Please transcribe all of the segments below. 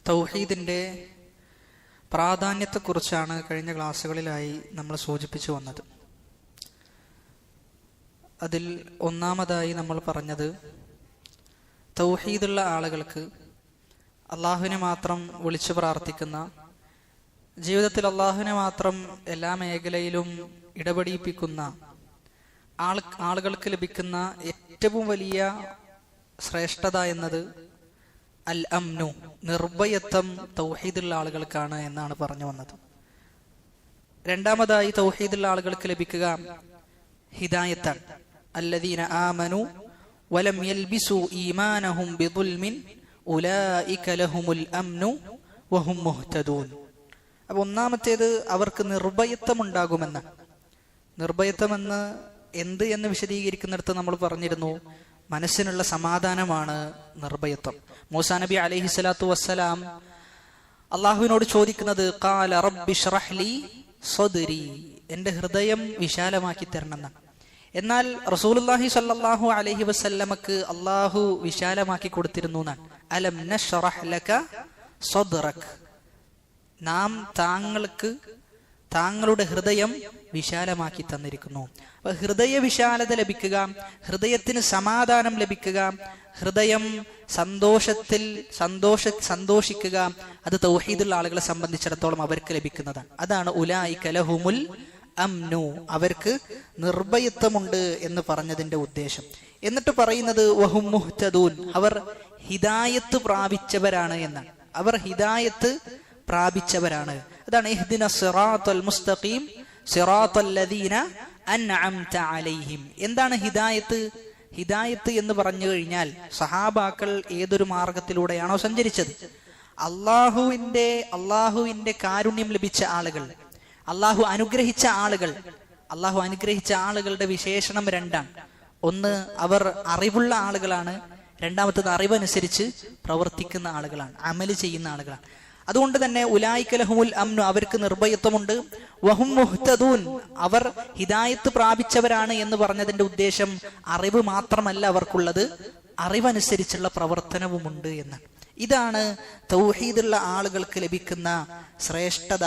തൗഹീദിന്റെ പ്രാധാന്യത്തെക്കുറിച്ചാണ് കഴിഞ്ഞ ക്ലാസ്സുകളിലായി നമ്മൾ സൂചിപ്പിച്ചു വന്നത്. അതിൽ ഒന്നാമതായി നമ്മൾ പറഞ്ഞത്, തൗഹീദുള്ള ആളുകൾക്ക്, അള്ളാഹുവിനെ മാത്രം വിളിച്ചു പ്രാർത്ഥിക്കുന്ന, ജീവിതത്തിൽ അള്ളാഹുവിനെ മാത്രം എല്ലാ മേഖലയിലും ഇടപെടിപ്പിക്കുന്ന ആളുകൾക്ക് ലഭിക്കുന്ന ഏറ്റവും വലിയ ശ്രേഷ്ഠത എന്നത് അൽ അംനു, നിർഭയത്വം തൗഹീദുള്ള ആളുകൾക്കാണ് എന്നാണ് പറഞ്ഞു വന്നത്. രണ്ടാമതായി തൗഹീദുള്ള ആളുകൾക്ക് ലഭിക്കുക ഹിദായത്താണ്. അല്ലദീന ആമനു വലം യൽബിസു ഈമാനഹും ബിദുൽമിൻ ഉലൈക ലഹുമുൽ അംനു വഹും മുഹ്തദൂൻ. അപ്പൊ ഒന്നാമത്തേത് അവർക്ക് നിർഭയത്വം ഉണ്ടാകുമെന്ന്. നിർഭയത്വമെന്ന് എന്ത് എന്ന് വിശദീകരിക്കുന്നിടത്ത് നമ്മൾ പറഞ്ഞിരുന്നു, മനസ്സിനുള്ള സമാധാനമാണ് നിർഭയത്വം. മൂസാ നബി അലൈഹി സ്വലാത്തു വസ്സലാം അള്ളാഹുവിനോട് ചോദിക്കുന്നത്, ഖാല റബ്ബി ശ്റഹ് ലി സദ്രി, എന്റെ ഹൃദയം വിശാലമാക്കി തരണമെന്നാണ്. എന്നാൽ റസൂലുള്ളാഹി സ്വല്ലല്ലാഹു അലൈഹി വസല്ലമക്ക് അള്ളാഹു വിശാലമാക്കി കൊടുത്തിരുന്നു എന്നാണ്. അലം നശ്റഹ് ലക സദ്റക്, നാം താങ്കളുടെ ഹൃദയം വിശാലമാക്കി തന്നിരിക്കുന്നു. അപ്പൊ ഹൃദയ വിശാലത ലഭിക്കുക, ഹൃദയത്തിന് സമാധാനം ലഭിക്കുക, ഹൃദയം സന്തോഷിക്കുക, അത് തൗഹീദുള്ള ആളുകളെ സംബന്ധിച്ചിടത്തോളം അവർക്ക് ലഭിക്കുന്നതാണ്. അതാണ് ഉലൈക ലഹുമുൽ അംനു, അവർക്ക് നിർഭയത്വമുണ്ട് എന്ന് പറഞ്ഞതിന്റെ ഉദ്ദേശം. എന്നിട്ട് പറയുന്നത് വഹും മുഹ്തദൂൻ, അവർ ഹിദായത്ത് പ്രാപിച്ചവരാണ് എന്നാണ്. അവർ ഹിദായത്ത് പ്രാപിച്ചവരാണ്. അതാണ് ഇഹ്ദിന സിറാത്തൽ മുസ്തഖീം സിറാത്തൽ ലദീന അൻഅംത അലൈഹിം. എന്താണ് ഹിദായത്ത്? ഹിദായത്ത് എന്ന് പറഞ്ഞു കഴിഞ്ഞാൽ സഹാബാക്കൾ ഏതൊരു മാർഗത്തിലൂടെയാണോ സഞ്ചരിച്ചത്, അള്ളാഹുവിന്റെ കാരുണ്യം ലഭിച്ച ആളുകൾ, അള്ളാഹു അനുഗ്രഹിച്ച ആളുകളുടെ വിശേഷണം രണ്ടാണ്. ഒന്ന്, അവർ അറിവുള്ള ആളുകളാണ്. രണ്ടാമത്തത്, അറിവനുസരിച്ച് പ്രവർത്തിക്കുന്ന ആളുകളാണ്, അമല് ചെയ്യുന്ന ആളുകളാണ്. അതുകൊണ്ട് തന്നെ ഉലൈക ലഹുമുൽ അംനു, അവർക്ക് നിർഭയത്വമുണ്ട്. വഹും മുഹ്തദൂൻ, അവർ ഹിദായത്ത് പ്രാപിച്ചവരാണ് എന്ന് പറഞ്ഞതിന്റെ ഉദ്ദേശം അറിവ് മാത്രമല്ല അവർക്കുള്ളത്, അറിവനുസരിച്ചുള്ള പ്രവർത്തനവുമുണ്ട് എന്ന്. ഇതാണ് തൗഹീദുള്ള ആളുകൾക്ക് ലഭിക്കുന്ന ശ്രേഷ്ഠത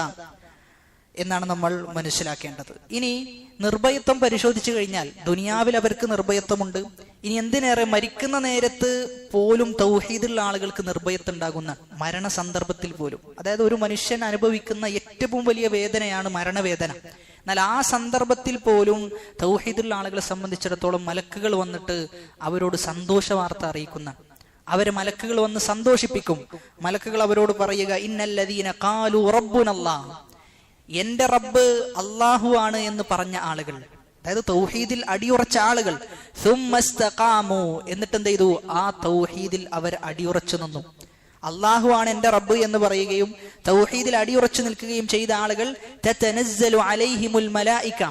എന്നാണ് നമ്മൾ മനസ്സിലാക്കേണ്ടത്. ഇനി നിർഭയത്വം പരിശോധിച്ചു കഴിഞ്ഞാൽ ദുനിയാവിൽ അവർക്ക് നിർഭയത്വമുണ്ട്. ഇനി എന്തിനേറെ മരിക്കുന്ന നേരത്ത് പോലും തൗഹീദുള്ള ആളുകൾക്ക് നിർഭയത്വം ഉണ്ടാകുന്ന, മരണസന്ദർഭത്തിൽ പോലും. അതായത് ഒരു മനുഷ്യൻ അനുഭവിക്കുന്ന ഏറ്റവും വലിയ വേദനയാണ് മരണവേദന. എന്നാൽ ആ സന്ദർഭത്തിൽ പോലും തൗഹീദുള്ള ആളുകളെ സംബന്ധിച്ചിടത്തോളം മലക്കുകൾ വന്നിട്ട് അവരോട് സന്തോഷ വാർത്ത അറിയിക്കുന്ന, അവരെ മലക്കുകൾ വന്ന് സന്തോഷിപ്പിക്കും. മലക്കുകൾ അവരോട് പറയുക, ഇന്നല്ലദീന ഖാലു റബ്ബുനല്ലാഹ്, എന്റെ റബ്ബ് അള്ളാഹു ആണ് എന്ന് പറഞ്ഞ ആളുകൾ, അതായത് തൗഹീദിൽ അടിയുറച്ച ആളുകൾ, സുമ്മസ്തഖാമു, എന്നിട്ട് എന്ത് ചെയ്തു? ആ തൗഹീദിൽ അവർ അടിയുറച്ചു നിന്നു. അള്ളാഹു ആണ് എന്റെ റബ്ബ് എന്ന് പറയുകയും തൗഹീദിൽ അടിയുറച്ചു നിൽക്കുകയും ചെയ്ത ആളുകൾ, തതനസ്സലു അലൈഹിമുൽ മലായിക,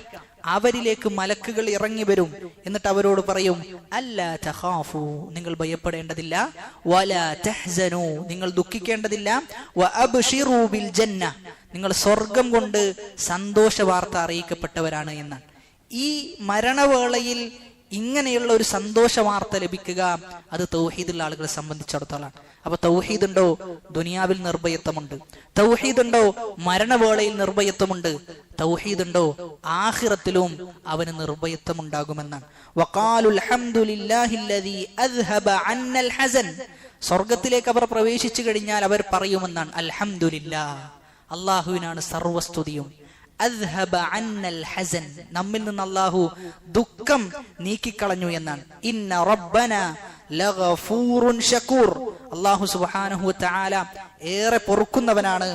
അവരിലേക്ക് മലക്കുകൾ ഇറങ്ങി വരും. എന്നിട്ട് അവരോട് പറയും, അല്ലാ തഖാഫു, നിങ്ങൾ ഭയപ്പെടേണ്ടതില്ല, വലാ തഹ്സനു, നിങ്ങൾ ദുഃഖിക്കേണ്ടതില്ല, വഅബ്ശിറൂ ബിൽ ജന്ന, നിങ്ങൾ സ്വർഗം കൊണ്ട് സന്തോഷ വാർത്ത അറിയിക്കപ്പെട്ടവരാണ് എന്നാണ്. ഈ മരണവേളയിൽ ഇങ്ങനെയുള്ള ഒരു സന്തോഷ വാർത്ത ലഭിക്കുക, അത് തൗഹീദുള്ള ആളുകളെ സംബന്ധിച്ചിടത്തോളം. അപ്പൊ തൗഹീദ് ഉണ്ടോ, ദുനിയാവിൽ നിർഭയത്വമുണ്ട്. തൗഹീദ് ഉണ്ടോ, മരണവേളയിൽ നിർഭയത്വമുണ്ട്. തൗഹീദ് ഉണ്ടോ, ആഖിറത്തിലും അവന് നിർഭയത്വം ഉണ്ടാകുമെന്നാണ്. വഖാലുൽ ഹംദുലില്ലാഹില്ലദീ അദ്ഹബ അന്നൽ ഹസൻ, സ്വർഗത്തിലേക്ക് അവർ പ്രവേശിച്ചു കഴിഞ്ഞാൽ അവർ പറയുമെന്നാണ്, അൽഹംദുലില്ലാഹ്, അള്ളാഹുവിനാണ് സർവസ്തുതിയും. അദ്ഹബ അന്നൽ ഹസൻ, നമ്മിൽ നിന്ന് അള്ളാഹു ദുഃഖം നീക്കിക്കളഞ്ഞു എന്നാണ്. ഇന്ന റബ്ബന ലഗഫൂറുൻ ശകൂർ, അള്ളാഹു സുബ്ഹാനഹു വതആല ഏറെ പൊറുക്കുന്നവനാണ്,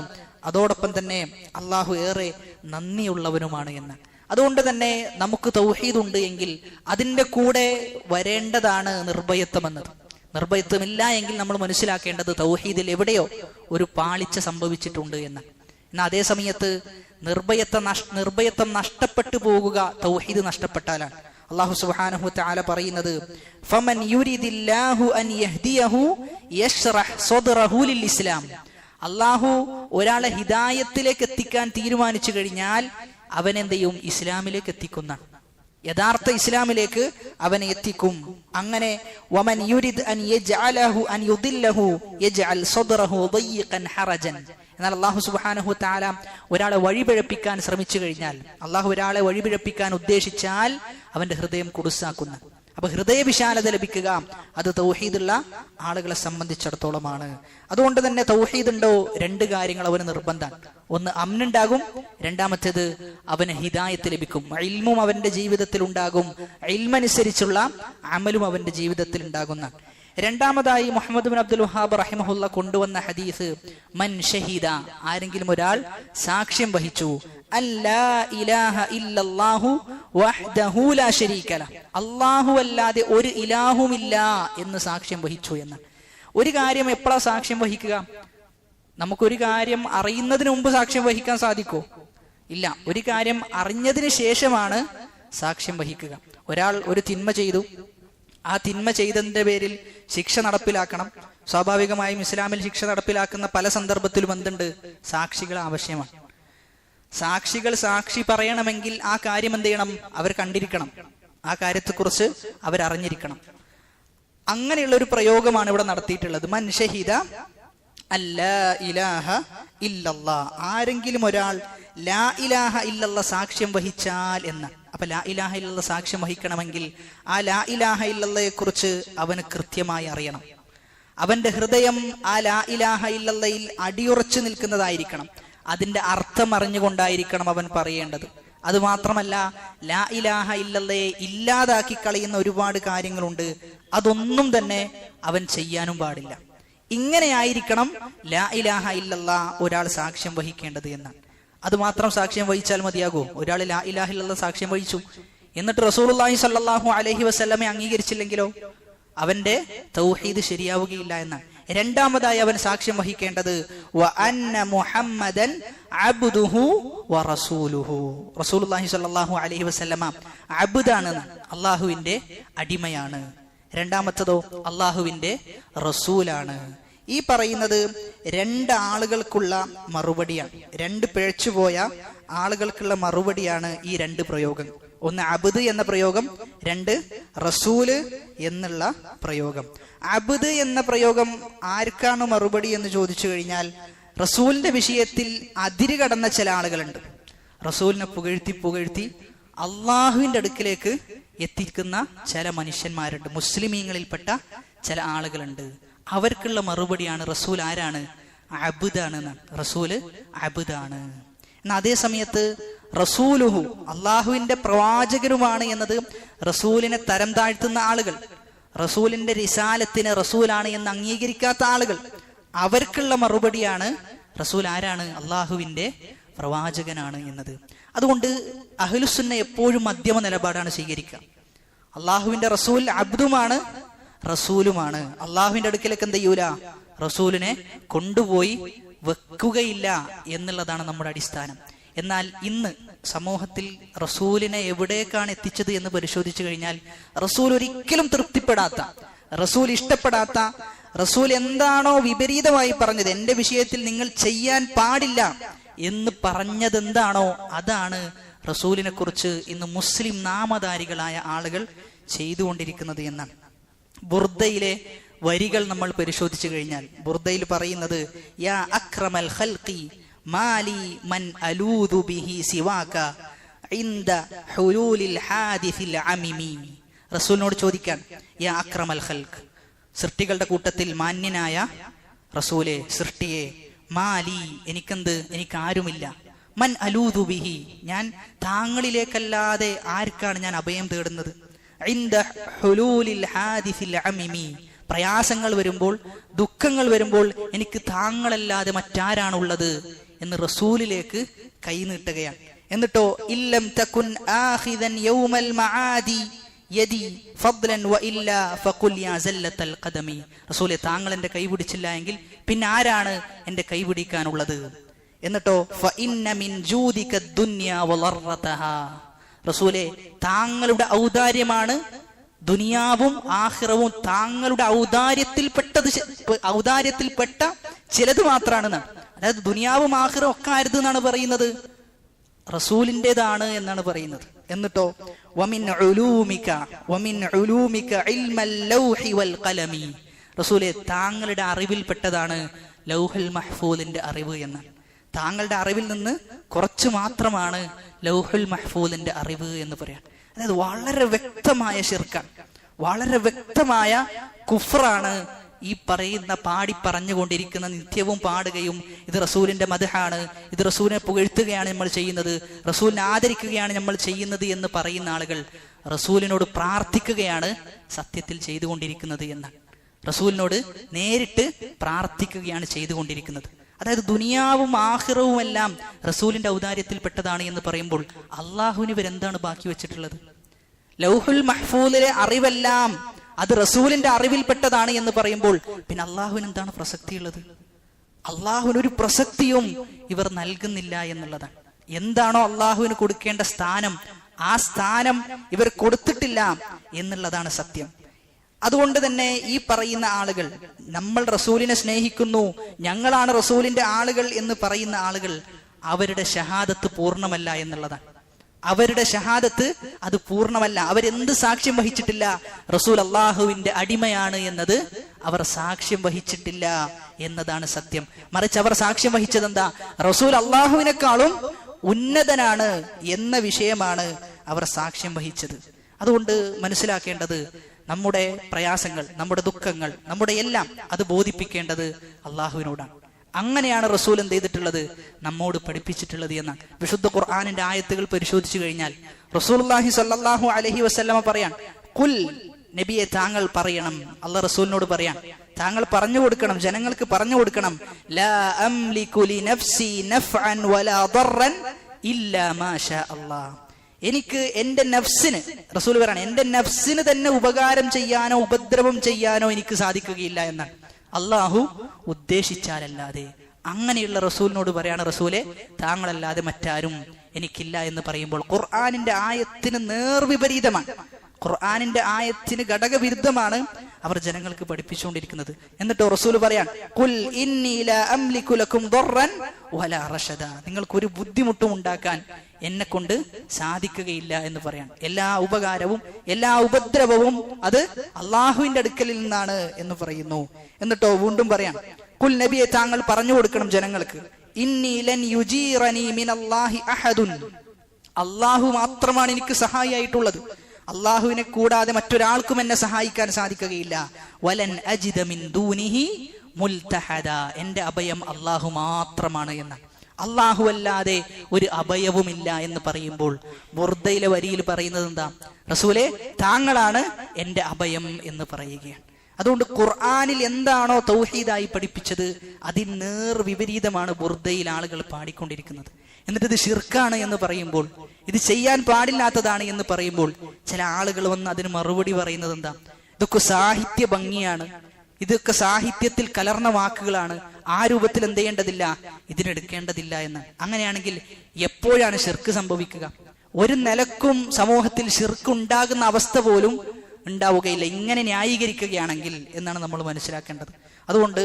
അതോടൊപ്പം തന്നെ അള്ളാഹു ഏറെ നന്ദിയുള്ളവനുമാണ് എന്ന്. അതുകൊണ്ട് തന്നെ നമുക്ക് തൗഹീദ് ഉണ്ട് എങ്കിൽ അതിന്റെ കൂടെ വരേണ്ടതാണ് നിർഭയത്വം എന്നത്. നിർഭയത്വമില്ല എങ്കിൽ നമ്മൾ മനസ്സിലാക്കേണ്ടത് തൗഹീദിൽ എവിടെയോ ഒരു പാളിച്ച സംഭവിച്ചിട്ടുണ്ട് എന്ന്. എന്നാൽ അതേ സമയത്ത് നിർഭയത്വം നഷ്ടപ്പെട്ടു പോകുക തൗഹീദ് നഷ്ടപ്പെട്ടാലാണ്. അല്ലാഹു സുബ്ഹാനഹു വതആല പറയുന്നത്, ഫമൻ യുരിദില്ലാഹു അൻ യഹ്ദിയഹു യശ്റഹ് സദ്റഹു ലിൽ ഇസ്ലാം, അല്ലാഹു ഒരാളെ ഹിദായത്തിലേക്ക് എത്തിക്കാൻ തീരുമാനിച്ചു കഴിഞ്ഞാൽ അവനെന്ത് ചെയ്യും? ഇസ്ലാമിലേക്ക് എത്തിക്കുന്ന. യഥാർത്ഥ ഇസ്ലാമിലേക്ക് അവനെ എത്തിക്കും. അങ്ങനെ വമൻ യുരിദ് അൻ യജ്അലഹു അൻ യുദില്ലഹു യജ്അൽ സദ്റഹു ദയ്യിഖൻ ഹറജൻ. എന്നാൽ അല്ലാഹു സുബ്ഹാനഹു വതആല ഒരാളെ വഴിപിഴപ്പിക്കാൻ ശ്രമിച്ചു കഴിഞ്ഞാൽ, അല്ലാഹു ഒരാളെ വഴിപിഴപ്പിക്കാൻ ഉദ്ദേശിച്ചാൽ അവന്റെ ഹൃദയം കുടുസാക്കുന്ന. അപ്പൊ ഹൃദയവിശാലത ലഭിക്കുക അത് തൗഹീദുള്ള ആളുകളെ സംബന്ധിച്ചിടത്തോളമാണ്. അതുകൊണ്ട് തന്നെ തൗഹീദ് ഉണ്ടോ, രണ്ട് കാര്യങ്ങൾ അവന് നിർബന്ധമാണ്. ഒന്ന് അമ്നുണ്ടാകും, രണ്ടാമത്തേത് അവന് ഹിദായത്ത് ലഭിക്കും. ഇൽമും അവന്റെ ജീവിതത്തിൽ ഉണ്ടാകും, ഇൽമനുസരിച്ചുള്ള അമലും അവന്റെ ജീവിതത്തിൽ ഉണ്ടാകുന്ന. രണ്ടാമതായി മുഹമ്മദ് ബിൻ അബ്ദുൽ വഹാബ് റഹിമഹുല്ല കൊണ്ടുവന്ന ഹദീസ്, മൻ ഷഹീദ, ആരെങ്കിലും ഒരാൾ സാക്ഷ്യം വഹിച്ചു, അല്ലാ ഇലാഹ ഇല്ലല്ലാഹു വഹ്ദഹു ലാ ശരീക ലഹ്, അല്ലാഹു അല്ലാതെ ഒരു ഇലാഹുമില്ല എന്ന് സാക്ഷ്യം വഹിച്ചു എന്ന്. ഒരു കാര്യം എപ്പോഴാ സാക്ഷ്യം വഹിക്കുക? നമുക്കൊരു കാര്യം അറിയുന്നതിന് മുമ്പ് സാക്ഷ്യം വഹിക്കാൻ സാധിക്കോ? ഇല്ല. ഒരു കാര്യം അറിഞ്ഞതിന് ശേഷമാണ് സാക്ഷ്യം വഹിക്കുക. ഒരാൾ ഒരു തിന്മ ചെയ്തു, ആ തിന്മ ചെയ്തതിന്റെ പേരിൽ ശിക്ഷ നടപ്പിലാക്കണം. സ്വാഭാവികമായും ഇസ്ലാമിൽ ശിക്ഷ നടപ്പിലാക്കുന്ന പല സന്ദർഭത്തിലും എന്തുണ്ട്? സാക്ഷികൾ ആവശ്യമാണ്. സാക്ഷികൾ സാക്ഷി പറയണമെങ്കിൽ ആ കാര്യം എന്ത് ചെയ്യണം? അവർ കണ്ടിരിക്കണം, ആ കാര്യത്തെക്കുറിച്ച് അവരറിഞ്ഞിരിക്കണം. അങ്ങനെയുള്ള ഒരു പ്രയോഗമാണ് ഇവിടെ നടത്തിയിട്ടുള്ളത്. മൻ ഷഹീദ അല്ലാ ഇലാഹ ഇല്ലല്ലാഹ്, ആരെങ്കിലും ഒരാൾ ലാ ഇലാഹ ഇല്ലല്ലാഹ് സാക്ഷ്യം വഹിച്ചാൽ എന്ന്. അപ്പൊ ലാ ഇലാഹ ഇല്ലല്ലാഹ് സാക്ഷ്യം വഹിക്കണമെങ്കിൽ ആ ലാ ഇലാഹ ഇല്ലല്ലാഹയെ കുറിച്ച് അവന് കൃത്യമായി അറിയണം. അവന്റെ ഹൃദയം ആ ലാ ഇലാഹ ഇല്ലല്ലാഹയിൽ അടിയുറച്ചു നിൽക്കുന്നതായിരിക്കണം. അതിന്റെ അർത്ഥം അറിഞ്ഞുകൊണ്ടായിരിക്കണം അവൻ പറയേണ്ടത്. അത് മാത്രമല്ല, ലാ ഇലാഹ ഇല്ലല്ലയെ ഇല്ലാതാക്കി കളയുന്ന ഒരുപാട് കാര്യങ്ങളുണ്ട്, അതൊന്നും തന്നെ അവൻ ചെയ്യാനും പാടില്ല. ഇങ്ങനെയായിരിക്കണം ലാ ഇലാഹ ഇല്ലല്ലാഹ് ഒരാൾ സാക്ഷ്യം വഹിക്കേണ്ടത് എന്നാണ്. അത് മാത്രം സാക്ഷ്യം വഹിച്ചാൽ മതിയാകോ? ഒരാൾ ലാ ഇലാഹ ഇല്ലല്ലാഹ് സാക്ഷ്യം വഹിച്ചു, എന്നിട്ട് റസൂലുള്ളാഹി സ്വല്ലല്ലാഹു അലൈഹി വസല്ലമയെ അംഗീകരിച്ചില്ലെങ്കിലോ അവന്റെ തൗഹീദ് ശരിയാവുകയില്ല എന്നാണ്. രണ്ടാമതായി അവൻ സാക്ഷ്യം വഹിക്കേണ്ടത് വ അന്ന മുഹമ്മദൻ അബ്ദുഹു വ റസൂലുഹു, റസൂലുള്ളാഹി സ്വല്ലല്ലാഹു അലൈഹി വസല്ലമ അബ്ദാണ്, അല്ലാഹുവിന്റെ അടിമയാണ്. രണ്ടാമത്തതോ അല്ലാഹുവിന്റെ റസൂലാണ്. ഈ പറയുന്നത് രണ്ടാളുകൾക്കുള്ള മറുപടിയാണ്, രണ്ട് പിഴച്ചുപോയ ആളുകൾക്കുള്ള മറുപടിയാണ് ഈ രണ്ട് പ്രയോഗങ്ങൾ. ഒന്ന് അബ്ദ് എന്ന പ്രയോഗം, രണ്ട് റസൂല് എന്നുള്ള പ്രയോഗം. അബ്ദ് എന്ന പ്രയോഗം ആർക്കാണ് മറുപടി എന്ന് ചോദിച്ചു കഴിഞ്ഞാൽ, റസൂലിന്റെ വിഷയത്തിൽ അതിര് കടന്ന ചില ആളുകളുണ്ട്. റസൂലിനെ പുകഴ്ത്തി പുകഴ്ത്തി അള്ളാഹുവിന്റെ അടുക്കിലേക്ക് എത്തിക്കുന്ന ചില മനുഷ്യന്മാരുണ്ട്, മുസ്ലിമീങ്ങളിൽപ്പെട്ട ചില ആളുകളുണ്ട്. അവർക്കുള്ള മറുപടിയാണ് റസൂൽ ആരാണ്? അബ്ദാണ്. റസൂല് അബ്ദാണ്. എന്നാൽ അതേ സമയത്ത് റസൂലുഹു, അള്ളാഹുവിന്റെ പ്രവാചകരുമാണ് എന്നത് റസൂലിനെ തരം താഴ്ത്തുന്ന ആളുകൾ, റസൂലിന്റെ റിസാലത്തിന് റസൂലാണ് എന്ന് അംഗീകരിക്കാത്ത ആളുകൾ, അവർക്കുള്ള മറുപടിയാണ് റസൂൽ ആരാണ്? അള്ളാഹുവിന്റെ പ്രവാചകനാണ് എന്നത്. അതുകൊണ്ട് അഹ്ലുസുന്ന എപ്പോഴും മധ്യമ നിലപാടാണ് സ്വീകരിക്കുക. അള്ളാഹുവിന്റെ റസൂൽ അബ്ദുമാണ്, റസൂലുമാണ്. അള്ളാഹുവിന്റെ അടുക്കലേക്ക് എന്ത് ചെയ്യൂല? റസൂലിനെ കൊണ്ടുപോയി വെക്കുകയില്ല എന്നുള്ളതാണ് നമ്മുടെ അടിസ്ഥാനം. എന്നാൽ ഇന്ന് സമൂഹത്തിൽ റസൂലിനെ എവിടേക്കാണ് എത്തിച്ചത് എന്ന് പരിശോധിച്ചു കഴിഞ്ഞാൽ, റസൂൽ ഒരിക്കലും തൃപ്തിപ്പെടാത്ത, റസൂൽ ഇഷ്ടപ്പെടാത്ത, റസൂൽ എന്താണോ വിപരീതമായി പറഞ്ഞത്, എന്റെ വിഷയത്തിൽ നിങ്ങൾ ചെയ്യാൻ പാടില്ല എന്ന് പറഞ്ഞത് എന്താണോ അതാണ് റസൂലിനെ കുറിച്ച് ഇന്ന് മുസ്ലിം നാമധാരികളായ ആളുകൾ ചെയ്തുകൊണ്ടിരിക്കുന്നത് എന്നാണ്. ബുർദയിലെ വരികൾ നമ്മൾ പരിശോധിച്ചു കഴിഞ്ഞാൽ, ബുർദയിൽ പറയുന്നത് യാ അക്രമൽ ഖൽഖി മാലി മൻ അലൂദു ബിഹി സിവാക ഇൻദ ഹുലൂലിൽ ഹാദിസിൽ അമിമി. റസൂലിനോട് ചോദിക്കാൻ, യാ അക്രമൽ ഖൽഖ്, സൃഷ്ടികളുടെ കൂട്ടത്തിൽ മാന്യനായ റസൂലെ, സൃഷ്ടിയെ, മാലി, എനിക്കെന്ത്, എനിക്കാരുമില്ല, മൻ അലൂദു ബിഹി, ഞാൻ താങ്കളിലേക്കല്ലാതെ ആർക്കാണ് ഞാൻ അഭയം തേടുന്നത്, ഇൻദ ഹുലൂലിൽ ഹാദിസിൽ അമിമി, പ്രയാസങ്ങൾ വരുമ്പോൾ, ദുഃഖങ്ങൾ വരുമ്പോൾ എനിക്ക് താങ്കളല്ലാതെ മറ്റാരാണുള്ളത് എന്ന് റസൂലിലേക്ക് കൈനീട്ടുകയാണ്. എന്നിട്ടോ ഇല്ലം തകുൻ ആഖിദൻ യൗമൽ മആദി യദി ഫദ്ലൻ വഇല്ലാ ഫഖുൽ യാ സല്ലത്തൽ ഖദമി, റസൂലേ താങ്കൾ എൻ്റെ കൈ പിടിച്ചില്ല എങ്കിൽ പിന്നെ ആരാണ് എൻ്റെ കൈ പിടിക്കാനുള്ളത്? എന്നിട്ടോ ഫഇന്ന മിൻ ജൂദിക ദുനിയ വളറതഹാ, റസൂലേ താങ്കളുടെ ഔദാര്യമാണ് ദുനിയാവും ആഖിറവും, താങ്കളുടെ ഔദാര്യത്തിൽപ്പെട്ട ചിലത് മാത്രമാണ്. അതായത് ദുനിയാവും ആഖിറവും ഒക്കെ ആരുത് എന്നാണ് പറയുന്നത്? റസൂലിൻ്റെതാണ് എന്നാണ് പറയുന്നത്. എന്നിട്ടോ വമിൻ ഉലൂമിക ഇൽമൽ ലൗഹി വൽ ഖലമി, റസൂലെ താങ്കളുടെ അറിവിൽപ്പെട്ടതാണ് ലൗഹുൽ മഹ്ഫൂദിന്റെ അറിവ് എന്ന്. താങ്കളുടെ അറിവിൽ നിന്ന് കുറച്ച് മാത്രമാണ് ലൗഹുൽ മഹ്ഫൂദിന്റെ അറിവ് എന്ന് പറയാം. അതായത് വളരെ വ്യക്തമായ ശിർക്കാണ്, വളരെ വ്യക്തമായ കുഫ്റാണ് ഈ പറയുന്ന പറഞ്ഞുകൊണ്ടിരിക്കുന്ന, നിത്യവും പാടുകയും ഇത് റസൂലിന്റെ മദ്ഹാണ്, ഇത് റസൂലിനെ പുകഴ്ത്തുകയാണ് നമ്മൾ ചെയ്യുന്നത്, റസൂലിനെ ആദരിക്കുകയാണ് നമ്മൾ ചെയ്യുന്നത് എന്ന് പറയുന്ന ആളുകൾ റസൂലിനോട് പ്രാർത്ഥിക്കുകയാണ് സത്യത്തിൽ ചെയ്തുകൊണ്ടിരിക്കുന്നത് എന്നാണ്. റസൂലിനോട് നേരിട്ട് പ്രാർത്ഥിക്കുകയാണ് ചെയ്തുകൊണ്ടിരിക്കുന്നത്. അതായത് ദുനിയാവും ആഖിറവും എല്ലാം റസൂലിന്റെ ഔദാര്യത്തിൽപ്പെട്ടതാണ് എന്ന് പറയുമ്പോൾ അള്ളാഹുവിന് ഇവരെന്താണ് ബാക്കി വെച്ചിട്ടുള്ളത്? ലൗഹുൽ മഹ്ഫൂദിലെ അറിവെല്ലാം അത് റസൂലിന്റെ അറിവിൽപ്പെട്ടതാണ് എന്ന് പറയുമ്പോൾ പിന്നെ അള്ളാഹുവിന് എന്താണ് പ്രസക്തിയുള്ളത്? അള്ളാഹുവിന് ഒരു പ്രസക്തിയും ഇവർ നൽകുന്നില്ല എന്നുള്ളതാണ്. എന്താണോ അള്ളാഹുവിന് കൊടുക്കേണ്ട സ്ഥാനം, ആ സ്ഥാനം ഇവർ കൊടുത്തിട്ടില്ല എന്നുള്ളതാണ് സത്യം. അതുകൊണ്ട് തന്നെ ഈ പറയുന്ന ആളുകൾ, നമ്മൾ റസൂലിനെ സ്നേഹിക്കുന്നു, ഞങ്ങളാണ് റസൂലിന്റെ ആളുകൾ എന്ന് പറയുന്ന ആളുകൾ, അവരുടെ ഷഹാദത്ത് പൂർണ്ണമല്ല എന്നുള്ളതാണ്. അവരുടെ ഷഹാദത്ത് അത് പൂർണ്ണമല്ല. അവരെന്ത് സാക്ഷ്യം വഹിച്ചിട്ടില്ല? റസൂൽ അള്ളാഹുവിന്റെ അടിമയാണ് എന്നത് അവർ സാക്ഷ്യം വഹിച്ചിട്ടില്ല എന്നതാണ് സത്യം. മറിച്ച് അവർ സാക്ഷ്യം വഹിച്ചത് എന്താ? റസൂൽ അള്ളാഹുവിനേക്കാളും ഉന്നതനാണ് എന്ന വിഷയമാണ് അവർ സാക്ഷ്യം വഹിച്ചത്. അതുകൊണ്ട് മനസ്സിലാക്കേണ്ടത്, നമ്മുടെ പ്രയാസങ്ങൾ, നമ്മുടെ ദുഃഖങ്ങൾ, നമ്മുടെ എല്ലാം അത് ബോധിപ്പിക്കേണ്ടത് അള്ളാഹുവിനോടാണ്. അങ്ങനെയാണ് റസൂൽ എന്ത് ചെയ്തിട്ടുള്ളത്? നമ്മോട് പഠിപ്പിച്ചിട്ടുള്ളത് എന്നാണ്. വിശുദ്ധ ഖുർആനിന്റെ ആയത്തുകൾ പരിശോധിച്ചു കഴിഞ്ഞാൽ റസൂലുള്ളാഹി സ്വല്ലല്ലാഹു അലൈഹി വസല്ലമ പറയാൻ, ഖുൽ, നബിയെ താങ്കൾ പറയണം. അല്ലാഹ് റസൂലിനോട് പറയാൻ, താങ്കൾ പറഞ്ഞു കൊടുക്കണം, ജനങ്ങൾക്ക് പറഞ്ഞു കൊടുക്കണം, ലാ അംലികു ലി നഫ്സി നഫ്അൻ വലാ ദർറൻ ഇല്ലാ മാ ഷാ അല്ലാഹ്. എനിക്ക് എന്റെ നഫ്സിന്, റസൂൽ പറയാണ്, എന്റെ നഫ്സിന് തന്നെ ഉപകാരം ചെയ്യാനോ ഉപദ്രവം ചെയ്യാനോ എനിക്ക് സാധിക്കുകയില്ല എന്നാണ്, അള്ളാഹു ഉദ്ദേശിച്ചാലല്ലാതെ. അങ്ങനെയുള്ള റസൂലിനോട് പറയാണ്, റസൂലെ താങ്കളല്ലാതെ മറ്റാരും എനിക്കില്ല എന്ന് പറയുമ്പോൾ ഖുർആനിന്റെ ആയത്തിന് നേർവിപരീതമാണ്, ഖുർആനിന്റെ ആയത്തിന് ഘടകവിരുദ്ധമാണ് അവർ ജനങ്ങൾക്ക് പഠിപ്പിച്ചുകൊണ്ടിരിക്കുന്നത്. എന്നിട്ടോ റസൂൽ പറയാൻ, ഖുൽ ഇന്നി ലാ അംലികു ലക്കും ദർറൻ വലാ റശദ, നിങ്ങൾക്കൊരു ബുദ്ധിമുട്ടും ഉണ്ടാക്കാൻ എന്നെ കൊണ്ട് സാധിക്കുകയില്ല എന്ന് പറയാൻ. എല്ലാ ഉപകാരവും എല്ലാ ഉപദ്രവവും അത് അള്ളാഹുവിന്റെ അടുക്കലിൽ നിന്നാണ് എന്ന് പറയുന്നു. എന്നിട്ടോ വീണ്ടും പറയാം, ഖുൽ, നബിയെ താങ്കൾ പറഞ്ഞു കൊടുക്കണം ജനങ്ങൾക്ക്, ഇന്നി ലൻ യുജീറനി മിനല്ലാഹി അഹദുൻ, അള്ളാഹു മാത്രമാണ് എനിക്ക് സഹായിയായിട്ടുള്ളത്, അള്ളാഹുവിനെ കൂടാതെ മറ്റൊരാൾക്കും എന്നെ സഹായിക്കാൻ സാധിക്കുകയില്ല. വലൻ അജിദ മിൻ ദൂനിഹി മുൽതഹദ, എന്റെ അഭയം അള്ളാഹു മാത്രമാണ് എന്നാണ്. അള്ളാഹു അല്ലാതെ ഒരു അഭയവുമില്ല എന്ന് പറയുമ്പോൾ ബുർദയിലെ വരിയിൽ പറയുന്നത് എന്താ? റസൂലെ താങ്കളാണ് എന്റെ അഭയം എന്ന് പറയുകയാണ്. അതുകൊണ്ട് ഖുർആനിൽ എന്താണോ തൗഹീദായി പഠിപ്പിച്ചത് അതിന് നേർ വിപരീതമാണ് ബുർദയിൽ ആളുകൾ പാടിക്കൊണ്ടിരിക്കുന്നത്. എന്നിട്ട് ഇത് ശിർക്കാണ് എന്ന് പറയുമ്പോൾ, ഇത് ചെയ്യാൻ പാടില്ലാത്തതാണ് എന്ന് പറയുമ്പോൾ ചില ആളുകൾ വന്ന് അതിന് മറുപടി പറയുന്നത് എന്താ? ഇതൊക്കെ സാഹിത്യ ഭംഗിയാണ്, ഇതൊക്കെ സാഹിത്യത്തിൽ കലർന്ന വാക്കുകളാണ്, ആ രൂപത്തിൽ എന്ത് ചെയ്യേണ്ടതില്ല, ഇതിനെടുക്കേണ്ടതില്ല എന്ന്. അങ്ങനെയാണെങ്കിൽ എപ്പോഴാണ് ശിർക്ക് സംഭവിക്കുക? ഒരു നിലക്കും സമൂഹത്തിൽ ശിർക്ക് ഉണ്ടാകുന്ന അവസ്ഥ പോലും ഉണ്ടാവുകയില്ല ഇങ്ങനെ ന്യായീകരിക്കുകയാണെങ്കിൽ എന്നാണ് നമ്മൾ മനസ്സിലാക്കേണ്ടത്. അതുകൊണ്ട്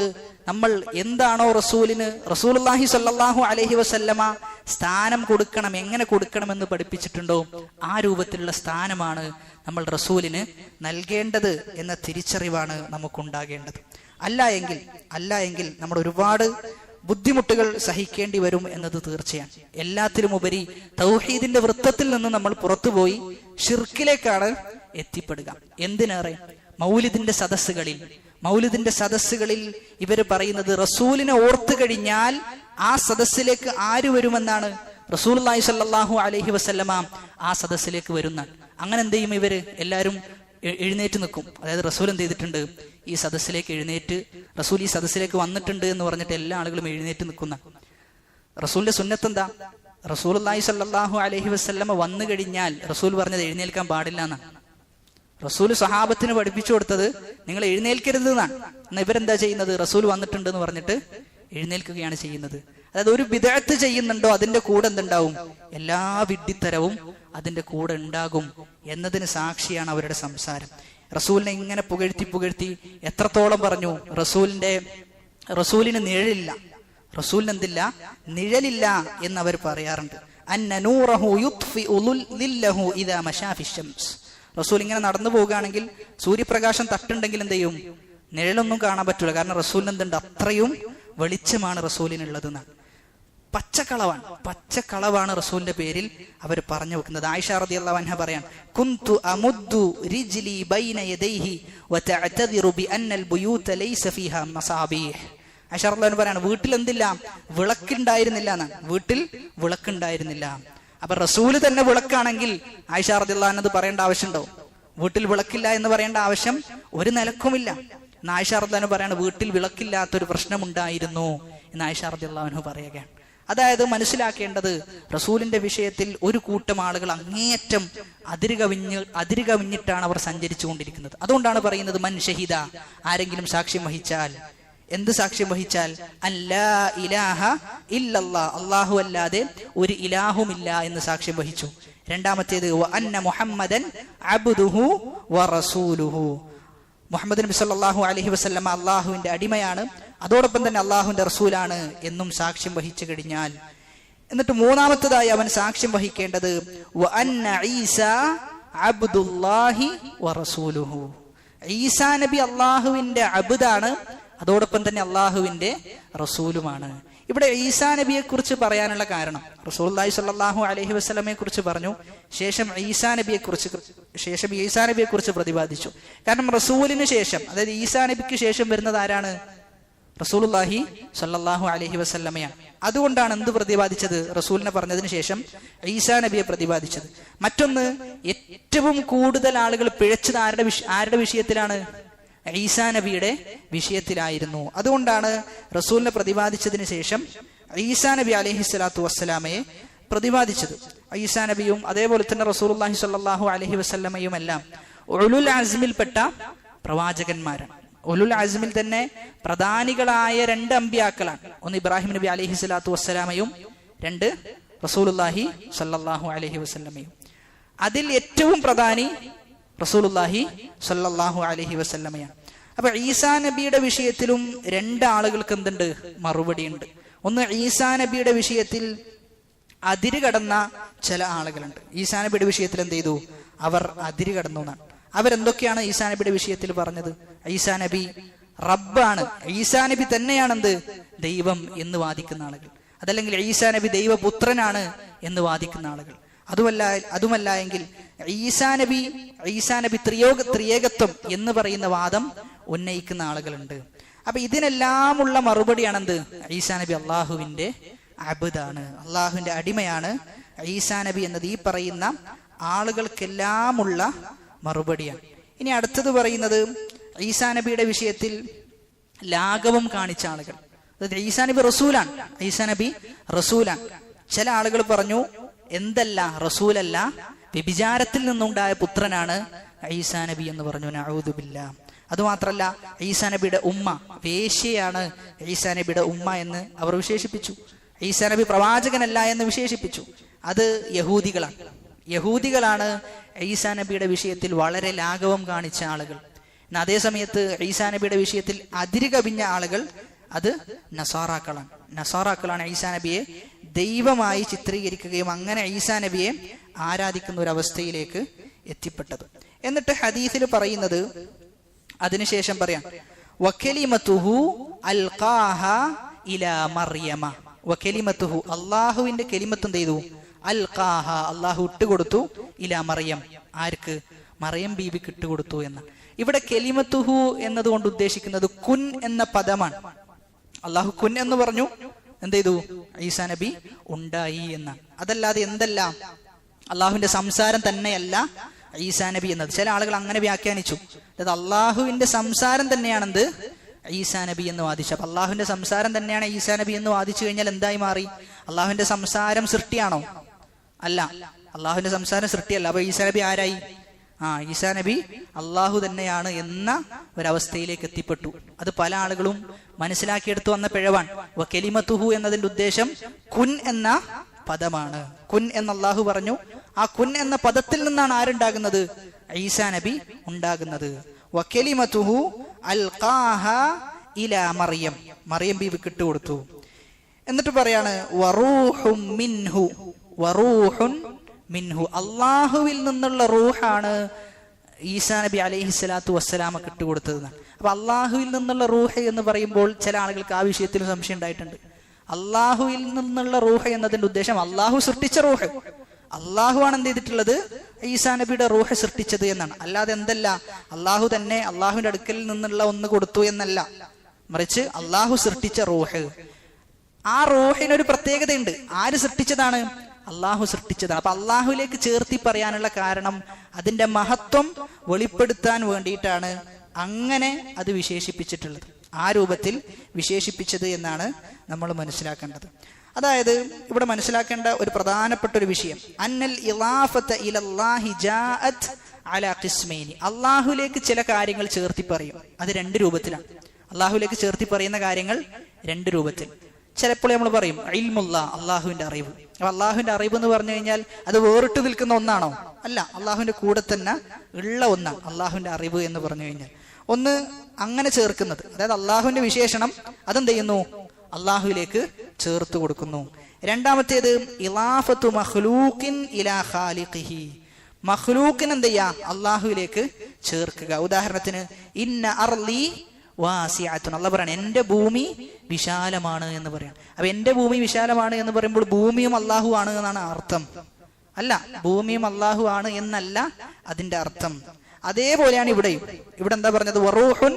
നമ്മൾ എന്താണോ റസൂലിന്, റസൂലുള്ളാഹി സ്വല്ലല്ലാഹു അലൈഹി വസല്ലമ സ്ഥാനം കൊടുക്കണം, എങ്ങനെ കൊടുക്കണമെന്ന് പഠിപ്പിച്ചിട്ടുണ്ടോ ആ രൂപത്തിലുള്ള സ്ഥാനമാണ് നമ്മൾ റസൂലിന് നൽകേണ്ടത് എന്ന തിരിച്ചറിവാണ് നമുക്കുണ്ടാകേണ്ടത്. അല്ല എങ്കിൽ നമ്മൾ ഒരുപാട് ബുദ്ധിമുട്ടുകൾ സഹിക്കേണ്ടി വരും എന്നത് തീർച്ചയാണ്. എല്ലാത്തിലും ഉപരി തൗഹീദിന്റെ വൃത്തത്തിൽ നിന്ന് നമ്മൾ പുറത്തുപോയി ഷിർക്കിലേക്കാണ് എത്തിപ്പെടുക. എന്തിനേറെ മൗലിദിന്റെ സദസ്സുകളിൽ ഇവര് പറയുന്നത്, റസൂലിനെ ഓർത്തു കഴിഞ്ഞാൽ ആ സദസ്സിലേക്ക് ആര് വരുമെന്നാണ്? റസൂലുള്ളാഹി സ്വല്ലല്ലാഹു അലൈഹി വസല്ലമ ആ സദസ്സിലേക്ക് വരുന്ന. അങ്ങനെ എന്ത് ചെയ്യും? ഇവര് എല്ലാവരും എഴുന്നേറ്റ് നിൽക്കും. അതായത് റസൂൽ എന്ത് ചെയ്തിട്ടുണ്ട്? ഈ സദസ്സിലേക്ക് എഴുന്നേറ്റ്, റസൂൽ ഈ സദസ്സിലേക്ക് വന്നിട്ടുണ്ട് എന്ന് പറഞ്ഞിട്ട് എല്ലാ ആളുകളും എഴുന്നേറ്റ് നിൽക്കുന്ന. റസൂലിന്റെ സുന്നത്ത് എന്താ? റസൂലുള്ളാഹി സ്വല്ലല്ലാഹു അലൈഹി വസല്ലമ വന്നു കഴിഞ്ഞാൽ റസൂൽ പറഞ്ഞത് എഴുന്നേൽക്കാൻ പാടില്ല എന്നാണ്. റസൂൽ സഹാബത്തിന് പഠിപ്പിച്ചു കൊടുത്തത് നിങ്ങൾ എഴുന്നേൽക്കരുത് എന്നാണ്. എന്നാൽ ഇവരെന്താ ചെയ്യുന്നത്? റസൂൽ വന്നിട്ടുണ്ട് എന്ന് പറഞ്ഞിട്ട് എഴുന്നേൽക്കുകയാണ് ചെയ്യുന്നത്. അതായത് ഒരു ബിദ്അത്ത് ചെയ്യുന്നുണ്ടോ അതിന്റെ കൂടെ എന്തുണ്ടാവും? എല്ലാ വിഡ്ഢിത്തരവും അതിന്റെ കൂടെ ഉണ്ടാകും എന്നതിന് സാക്ഷിയാണ് അവരുടെ സംസാരം. റസൂലിനെ ഇങ്ങനെ പുകഴ്ത്തി എത്രത്തോളം പറഞ്ഞു? റസൂലിന് നിഴലില്ല, റസൂലിന് എന്തില്ല? നിഴലില്ല എന്ന് അവർ പറയാറുണ്ട്. അന്ന നൂറഹു യുത്ഫിഉ ളില്ലഹു ഇദാ മശാ ഫിശ്ശംസ്. റസൂൽ ഇങ്ങനെ നടന്നു പോവുകയാണെങ്കിൽ സൂര്യപ്രകാശം തട്ടുണ്ടെങ്കിൽ എന്ത് ചെയ്യും? നിഴലൊന്നും കാണാൻ പറ്റില്ല. കാരണം റസൂലിന് എന്തുണ്ട്? അത്രയും വെളിച്ചമാണ് റസൂലിനുള്ളത് എന്നാണ്. പച്ചക്കളവാണ് റസൂലിന്റെ പേരിൽ അവർ പറഞ്ഞു വെക്കുന്നത്. ആയിഷ റളിയല്ലാഹു അൻഹ പറയാൻ, കുന്തു അമുദ്ദു റിജ്ലി ബൈന യദൈഹി വതഅതദിറു ബിഅന്നൽ ബുയൂത ലൈസ ഫീഹാ മസാബീഹ്. ആയിഷ റളിയല്ലാഹു അൻഹ പറയാണ്, വീട്ടിൽ എന്തില്ല? വിളക്കുണ്ടായിരുന്നില്ല എന്നാണ്. വീട്ടിൽ വിളക്കുണ്ടായിരുന്നില്ല. അപ്പൊ റസൂല് തന്നെ വിളക്കാണെങ്കിൽ ആയിഷ റളിയല്ലാഹു അൻഹ പറയേണ്ട ആവശ്യമുണ്ടോ? വീട്ടിൽ വിളക്കില്ല എന്ന് പറയേണ്ട ആവശ്യം ഒരു നിലക്കുമില്ല. ആയിഷ റളിയല്ലാഹു അൻഹ പറയാണ്, വീട്ടിൽ വിളക്കില്ലാത്തൊരു പ്രശ്നമുണ്ടായിരുന്നു എന്ന് ആയിഷ റളിയല്ലാഹു അൻഹ പറയുകയാണ്. അതായത് മനസ്സിലാക്കേണ്ടത്, റസൂലിന്റെ വിഷയത്തിൽ ഒരു കൂട്ടം ആളുകൾ അങ്ങേയറ്റം അതിരുകവിഞ്ഞിട്ടാണ് അവർ സഞ്ചരിച്ചു കൊണ്ടിരിക്കുന്നത്. അതുകൊണ്ടാണ് പറയുന്നത്, മൻ ഷഹിദ, ആരെങ്കിലും സാക്ഷ്യം വഹിച്ചാൽ. എന്ത് സാക്ഷ്യം വഹിച്ചാൽ? അല്ലാ ഇലാഹ ഇല്ലല്ലാഹ്, അല്ലാഹു അല്ലാതെ ഒരു ഇലാഹുമില്ല എന്ന് സാക്ഷ്യം വഹിച്ചു. രണ്ടാമത്തേത് വ അന്ന മുഹമ്മദൻ അബ്ദുഹു വറസൂലുഹു, മുഹമ്മദ് നബി സല്ലല്ലാഹു അലൈഹി വസല്ലമ അള്ളാഹുവിന്റെ അടിമയാണ്, അതോടൊപ്പം തന്നെ അള്ളാഹുവിന്റെ റസൂലാണ് എന്നും സാക്ഷ്യം വഹിച്ചു കഴിഞ്ഞാൽ, എന്നിട്ട് മൂന്നാമത്തേതായി അവൻ സാക്ഷ്യം വഹിക്കേണ്ടത് വ അന്ന ഈസാ അബ്ദുല്ലാഹി വറസൂലുഹു, ഈസാ നബി അള്ളാഹുവിന്റെ അബ്ദാണ്, അതോടൊപ്പം തന്നെ അള്ളാഹുവിന്റെ റസൂലുമാണ്. ഇവിടെ ഈസാ നബിയെ കുറിച്ച് പറയാനുള്ള കാരണം, റസൂലുള്ളാഹി സ്വല്ലല്ലാഹു അലൈഹി വസല്ലമയെ കുറിച്ച് പറഞ്ഞു, ശേഷം ഈസാ നബിയെ കുറിച്ച് പ്രതിപാദിച്ചു. കാരണം റസൂലിന് ശേഷം, അതായത് ഈസാ നബിക്ക് ശേഷം വരുന്നത് ആരാണ്? റസൂലുള്ളാഹി സ്വല്ലല്ലാഹു അലൈഹി വസല്ലമയാണ്. അതുകൊണ്ടാണ് എന്ത് പ്രതിപാദിച്ചത്? റസൂലിനെ പറഞ്ഞതിന് ശേഷം ഈസാ നബിയെ പ്രതിപാദിച്ചത്. മറ്റൊന്ന്, ഏറ്റവും കൂടുതൽ ആളുകൾ പിഴച്ചത് ആരുടെ വിഷയത്തിലാണ്? ഈസാ നബിയുടെ വിഷയത്തിലായിരുന്നു. അതുകൊണ്ടാണ് റസൂലിനെ പ്രതിപാദിച്ചതിന് ശേഷം ഈസാ നബി അലൈഹി സ്വലാത്തു വസ്സലാമയെ പ്രതിപാദിച്ചത്. ഈസാ നബിയും അതേപോലെ തന്നെ റസൂലുള്ളാഹി സ്വല്ലല്ലാഹു അലൈഹി വസല്ലമയും എല്ലാം ഉലുൽ അസ്മിൽപ്പെട്ട പ്രവാചകന്മാരാണ്. ഉലുൽ അസ്മിൽ തന്നെ പ്രധാനികളായ രണ്ട് അമ്പിയാക്കളാണ്. ഒന്ന് ഇബ്രാഹിം നബി അലൈഹി സ്വലാത്തു വസ്സലാമയും, രണ്ട് റസൂലുള്ളാഹി സ്വല്ലല്ലാഹു അലൈഹി വസല്ലമയും. അതിൽ ഏറ്റവും പ്രധാനി റസൂലുള്ളാഹി സ്വല്ലല്ലാഹു അലൈഹി വസല്ലമയാണ്. അപ്പൊ ഈസാ നബിയുടെ വിഷയത്തിലും രണ്ടാളുകൾക്ക് എന്തുണ്ട്? മറുപടിയുണ്ട്. ഒന്ന്, ഈസാ നബിയുടെ വിഷയത്തിൽ അതിര് കടന്ന ചില ആളുകളുണ്ട്. ഈസാ നബിയുടെ വിഷയത്തിൽ എന്ത് ചെയ്തു? അവർ അതിര് കടന്നു എന്നാണ്. അവരെന്തൊക്കെയാണ് ഈസാ നബിയുടെ വിഷയത്തിൽ പറഞ്ഞത്? ഈസാ നബി റബ്ബാണ്, ഈസാ നബി തന്നെയാണെന്ത്? ദൈവം എന്ന് വാദിക്കുന്ന ആളുകൾ. അതല്ലെങ്കിൽ ഈസാ നബി ദൈവപുത്രനാണ് എന്ന് വാദിക്കുന്ന ആളുകൾ. അതുമല്ല എങ്കിൽ ഈസാ നബി ത്രിയേകത്വം എന്ന് പറയുന്ന വാദം ഉന്നയിക്കുന്ന ആളുകളുണ്ട്. അപ്പൊ ഇതിനെല്ലാമുള്ള മറുപടിയാണ് എന്ത്? ഈസാ നബി അള്ളാഹുവിന്റെ അബ്ദാണ്, അള്ളാഹുവിന്റെ അടിമയാണ് ഈസാ നബി എന്നത് ഈ പറയുന്ന ആളുകൾക്കെല്ലാമുള്ള മറുപടിയാണ്. ഇനി അടുത്തത് പറയുന്നത്, ഈസാ നബിയുടെ വിഷയത്തിൽ ലാഘവം കാണിച്ച ആളുകൾ. അതായത് ഈസാ നബി റസൂലാണ്. ചില ആളുകൾ പറഞ്ഞു, എന്തല്ല, റസൂലല്ല, വ്യഭിചാരത്തിൽ നിന്നുണ്ടായ പുത്രനാണ് ഈസാ നബി എന്ന് പറഞ്ഞു. നഊദു ബില്ലാഹ്. അതുമാത്രല്ല, ഈസാ നബിയുടെ ഉമ്മ വേശ്യയാണ് ഈസാ നബിയുടെ ഉമ്മ എന്ന് അവർ വിശേഷിപ്പിച്ചു. ഈസാ നബി പ്രവാചകനല്ല എന്ന് വിശേഷിപ്പിച്ചു. അത് യഹൂദികളാണ് ഈസാ നബിയുടെ വിഷയത്തിൽ വളരെ ലാഘവം കാണിച്ച ആളുകൾ. അതേ സമയത്ത് ഈസാ നബിയുടെ വിഷയത്തിൽ അതിര് കവിഞ്ഞ ആളുകൾ അത് നസാറാക്കളാണ് ഈസാ നബിയെ ദൈവമായി ചിത്രീകരിക്കുകയും അങ്ങനെ ഈസാ നബിയെ ആരാധിക്കുന്ന ഒരു അവസ്ഥയിലേക്ക് എത്തിപ്പെട്ടത്. എന്നിട്ട് ഹദീസിൽ പറയുന്നത്, അതിനുശേഷം പറയാം, വകലിമതുഹു അൽഖാഹ ഇലാ മർയമ. വകലിമതുഹു, അല്ലാഹുവിന്റെ കലിമത്ത് എന്ത് ചെയ്തു? അൽഖാഹ, അല്ലാഹു ഇട്ടുകൊടുത്തു, ഇലാ മറിയം. ആർക്ക്? മറിയം ബീബിക്ക് ഇട്ടുകൊടുത്തു എന്ന്. ഇവിടെ കലിമത്തുഹു എന്നതുകൊണ്ട് ഉദ്ദേശിക്കുന്നത് കുൻ എന്ന പദമാണ്. അല്ലാഹു കുൻ എന്ന് പറഞ്ഞു, എന്ത് ചെയ്തു? ഈസാ നബി ഉണ്ടായി എന്നാണ്. അതല്ലാതെ എന്തല്ല, അള്ളാഹുവിന്റെ സംസാരം തന്നെയല്ല ഈസാ നബി എന്നത്. ചില ആളുകൾ അങ്ങനെ വ്യാഖ്യാനിച്ചു, അതായത് അള്ളാഹുവിന്റെ സംസാരം തന്നെയാണെന്ത്? ഈസാ നബി എന്ന് വാദിച്ചു. അപ്പൊ അള്ളാഹുവിന്റെ സംസാരം തന്നെയാണ് ഈസാ നബി എന്ന് വാദിച്ചു കഴിഞ്ഞാൽ എന്തായി മാറി? അള്ളാഹുവിന്റെ സംസാരം സൃഷ്ടിയാണോ? അല്ല, അള്ളാഹുവിന്റെ സംസാരം സൃഷ്ടിയല്ല. അപ്പൊ ഈസാ നബി ആരായി? ഈസാ നബി അള്ളാഹു തന്നെയാണ് എന്ന ഒരവസ്ഥയിലേക്ക് എത്തിപ്പെട്ടു. അത് പല ആളുകളും മനസ്സിലാക്കിയെടുത്തു വന്ന പിഴവാണ്. വകലിമതുഹു എന്നതിന്റെ ഉദ്ദേശം കുൻ എന്ന പദമാണ്. കുൻ എന്ന് അള്ളാഹു പറഞ്ഞു. ആ കുൻ എന്ന പദത്തിൽ നിന്നാണ് ആരുണ്ടാകുന്നത്? ഈസാ നബി ഉണ്ടാകുന്നത്. വകലിമതുഹു അൽഖാഹ ഇലാ മറിയം, മറിയം ബീവിക്ക് ഇട്ടുകൊടുത്തു. എന്നിട്ട് പറയാണ്, വറൂഹും മിൻഹു വറൂഹുൻ മിൻഹു. അള്ളാഹുവിൽ നിന്നുള്ള റൂഹാണ് ഈസാ നബി അലൈഹിസ്സലാത്തു വസ്സലാമക്ക് ഇട്ടുകൊടുത്തത്. അപ്പൊ അള്ളാഹുവിൽ നിന്നുള്ള റൂഹ് എന്ന് പറയുമ്പോൾ ചില ആളുകൾക്ക് ആ വിഷയത്തിൽ സംശയം ഉണ്ടായിട്ടുണ്ട്. അള്ളാഹുവിൽ നിന്നുള്ള റൂഹ് എന്നതിന്റെ ഉദ്ദേശം അള്ളാഹു സൃഷ്ടിച്ച റൂഹ്, അള്ളാഹു ആണ് എന്ത് ചെയ്തിട്ടുള്ളത്, ഈസാ നബിയുടെ റൂഹ് സൃഷ്ടിച്ചത് എന്നാണ്. അല്ലാതെ എന്തല്ല, അള്ളാഹു തന്നെ അള്ളാഹുവിന്റെ അടുക്കൽ നിന്നുള്ള ഒന്ന് കൊടുത്തു എന്നല്ല, മറിച്ച് അള്ളാഹു സൃഷ്ടിച്ച റൂഹ്. ആ റൂഹിനൊരു പ്രത്യേകതയുണ്ട്. ആര് സൃഷ്ടിച്ചതാണ്? അള്ളാഹു സൃഷ്ടിച്ചതാണ്. അപ്പൊ അള്ളാഹുവിലേക്ക് ചേർത്തി പറയാനുള്ള കാരണം അതിന്റെ മഹത്വം വെളിപ്പെടുത്താൻ വേണ്ടിയിട്ടാണ് അങ്ങനെ അത് വിശേഷിപ്പിച്ചിട്ടുള്ളത്, ആ രൂപത്തിൽ വിശേഷിപ്പിച്ചത് എന്നാണ് നമ്മൾ മനസ്സിലാക്കേണ്ടത്. അതായത് ഇവിടെ മനസ്സിലാക്കേണ്ട ഒരു പ്രധാനപ്പെട്ട ഒരു വിഷയം, അന്നൽ ഇളാഫത ഇലല്ലാഹി ജാഅത് അലാ ഖിസ്മൈനി. അള്ളാഹുലേക്ക് ചില കാര്യങ്ങൾ ചേർത്തി പറയും, അത് രണ്ട് രൂപത്തിലാണ്. അള്ളാഹുലേക്ക് ചേർത്തി പറയുന്ന കാര്യങ്ങൾ രണ്ട് രൂപത്തിൽ. ചിലപ്പോൾ നമ്മൾ പറയും ഇൽമുള്ള, അള്ളാഹുവിന്റെ അറിവ്. അപ്പൊ അള്ളാഹുവിന്റെ അറിവ് എന്ന് പറഞ്ഞു കഴിഞ്ഞാൽ അത് വേറിട്ട് നിൽക്കുന്ന ഒന്നാണോ? അല്ല, അള്ളാഹുവിന്റെ കൂടെ തന്നെ ഉള്ള ഒന്നാണ് അള്ളാഹുവിന്റെ അറിവ് എന്ന് പറഞ്ഞു കഴിഞ്ഞാൽ. ഒന്ന് അങ്ങനെ ചേർക്കുന്നത്, അതായത് അള്ളാഹുവിന്റെ വിശേഷണം അതെന്ത് ചെയ്യുന്നു, അള്ളാഹുവിലേക്ക് ചേർത്ത് കൊടുക്കുന്നു. രണ്ടാമത്തേത് ഇളാഫത്തു മഖ്ലൂഖിൻ ഇലാ ഖാലിഖിഹി. മഖ്ലൂഖിന് എന്ത് ചെയ്യാ, അള്ളാഹുവിലേക്ക് ചേർക്കുക. ഉദാഹരണത്തിന് ഇന്ന അർളി വാസിഅത്തുൻ, അള്ളാഹ് പറയാണ് എന്റെ ഭൂമി വിശാലമാണ് എന്ന് പറയാം. അപ്പൊ എന്റെ ഭൂമി വിശാലമാണ് എന്ന് പറയുമ്പോൾ ഭൂമിയും അള്ളാഹു ആണ് എന്നാണ് അർത്ഥം? അല്ല, ഭൂമിയും അള്ളാഹു ആണ് എന്നല്ല അതിന്റെ അർത്ഥം. അതേപോലെയാണ് ഇവിടെയും. ഇവിടെ എന്താ പറഞ്ഞത്, വറൂഹുൻ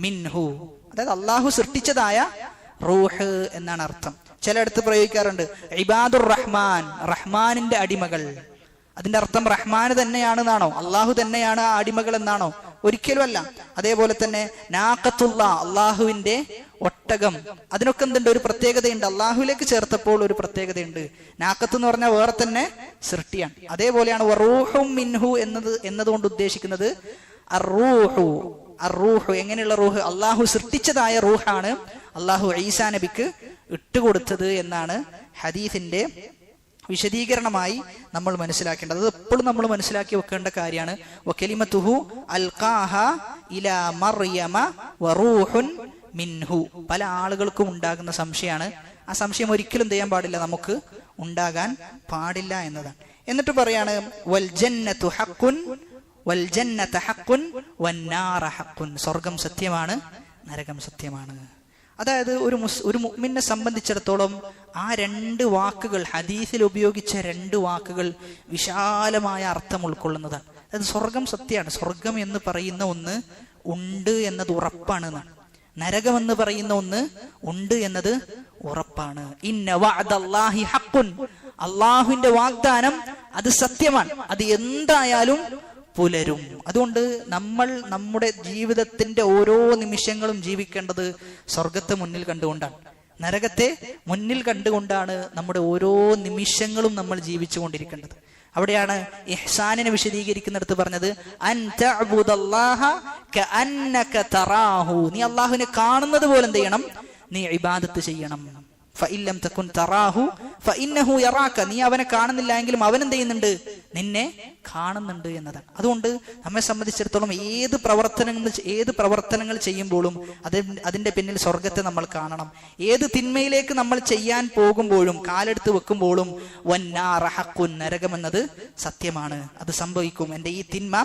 മിൻഹു, അതായത് അള്ളാഹു സൃഷ്ടിച്ചതായ റൂഹ് എന്നാണ് അർത്ഥം. ചിലയിടത്ത് പ്രയോഗിക്കാറുണ്ട് ഇബാദുർ റഹ്മാൻ, റഹ്മാനിന്റെ അടിമകൾ. അതിന്റെ അർത്ഥം റഹ്മാൻ തന്നെയാണെന്നാണോ, അള്ളാഹു തന്നെയാണ് ആ അടിമകൾ എന്നാണോ? ഒരിക്കലും അല്ല. അതേപോലെ തന്നെ നാഖത്തുള്ള, അള്ളാഹുവിന്റെ ഒട്ടകം, അതിനൊക്കെ എന്തുണ്ട്, ഒരു പ്രത്യേകതയുണ്ട്. അള്ളാഹുവിലേക്ക് ചേർത്തപ്പോൾ ഒരു പ്രത്യേകതയുണ്ട്. നാഖത്ത് എന്ന് പറഞ്ഞാൽ വേറെ തന്നെ സൃഷ്ടിയാണ്. അതേപോലെയാണ് വറൂഹും മിൻഹു എന്നതുകൊണ്ട് ഉദ്ദേശിക്കുന്നത് അർറൂഹു. അർറൂഹു എങ്ങനെയുള്ള റൂഹ്? അള്ളാഹു സൃഷ്ടിച്ചതായ റൂഹാണ് അള്ളാഹു ഈസാ നബിക്ക് ഇട്ടുകൊടുത്തത് എന്നാണ് ഹദീസിന്റെ വിശദീകരണമായി നമ്മൾ മനസ്സിലാക്കേണ്ടത്. അത് എപ്പോഴും നമ്മൾ മനസ്സിലാക്കി വെക്കേണ്ട കാര്യമാണ്. വകലിമതുഹു അൽഖാഹ ഇലാ മർയമ വറൂഹുൻ മിൻഹു. പല ആളുകൾക്കും ഉണ്ടാകുന്ന സംശയമാണ്. ആ സംശയം ഒരിക്കലും ചെയ്യാൻ പാടില്ല, നമുക്ക് ഉണ്ടാകാൻ പാടില്ല എന്നതാണ്. എന്നിട്ട് പറയാണ് വൽ ജന്നതു ഹഖ്ഖുൻ വൽ ജന്നത ഹഖ്ഖുൻ വന്നാറ ഹഖ്ഖുൻ. സ്വർഗം സത്യമാണ്, നരകം സത്യമാണ്. അതായത് ഒരു മുഅ്മിനെ സംബന്ധിച്ചിടത്തോളം ആ രണ്ട് വാക്കുകൾ, ഹദീസിൽ ഉപയോഗിച്ച രണ്ട് വാക്കുകൾ വിശാലമായ അർത്ഥം ഉൾക്കൊള്ളുന്നതാണ്. അതായത് സ്വർഗം സത്യമാണ്, സ്വർഗം എന്ന് പറയുന്ന ഒന്ന് ഉണ്ട് എന്നത് ഉറപ്പാണ് എന്നാണ്. നരകം എന്ന് പറയുന്ന ഒന്ന് ഉണ്ട് എന്നത് ഉറപ്പാണ്. ഇന്ന വഅദല്ലാഹി ഹഖ്ഖുൻ, അള്ളാഹുവിന്റെ വാഗ്ദാനം അത് സത്യമാണ്, അത് എന്തായാലും പുലരും. അതുകൊണ്ട് നമ്മൾ നമ്മുടെ ജീവിതത്തിന്റെ ഓരോ നിമിഷങ്ങളും ജീവിക്കേണ്ടത് സ്വർഗത്തെ മുന്നിൽ കണ്ടുകൊണ്ടാണ്, നരകത്തെ മുന്നിൽ കണ്ടുകൊണ്ടാണ് നമ്മുടെ ഓരോ നിമിഷങ്ങളും നമ്മൾ ജീവിച്ചു കൊണ്ടിരിക്കേണ്ടത്. അവിടെയാണ് ഇഹ്സാനിനെ വിശദീകരിക്കുന്നിടത്ത് പറഞ്ഞത് അൻ തഅബുദല്ലാഹ കഅന്നക തറാഹു. നീ അല്ലാഹുവിനെ കാണുന്നത് പോലെ എന്ത് ചെയ്യണം, നീ ഇബാദത്ത് ചെയ്യണം. ഫഇല്ലം തകുൻ തറാഹു ഫഇന്നഹു യറാക. നീ അവനെ കാണുന്നില്ല എങ്കിലും അവൻ എന്ത് ചെയ്യുന്നുണ്ട്, നിന്നെ കാണുന്നുണ്ട് എന്നതാണ്. അതുകൊണ്ട് നമ്മെ സംബന്ധിച്ചിടത്തോളം ഏത് പ്രവർത്തനങ്ങൾ ചെയ്യുമ്പോഴും അതിന്റെ പിന്നിൽ സ്വർഗത്തെ നമ്മൾ കാണണം. ഏത് തിന്മയിലേക്ക് നമ്മൾ ചെയ്യാൻ പോകുമ്പോഴും കാലെടുത്ത് വെക്കുമ്പോഴും വന്നാറ ഹഖ്ഖുൻ, നരകമെന്നത് സത്യമാണ്, അത് സംഭവിക്കും. എൻ്റെ ഈ തിന്മ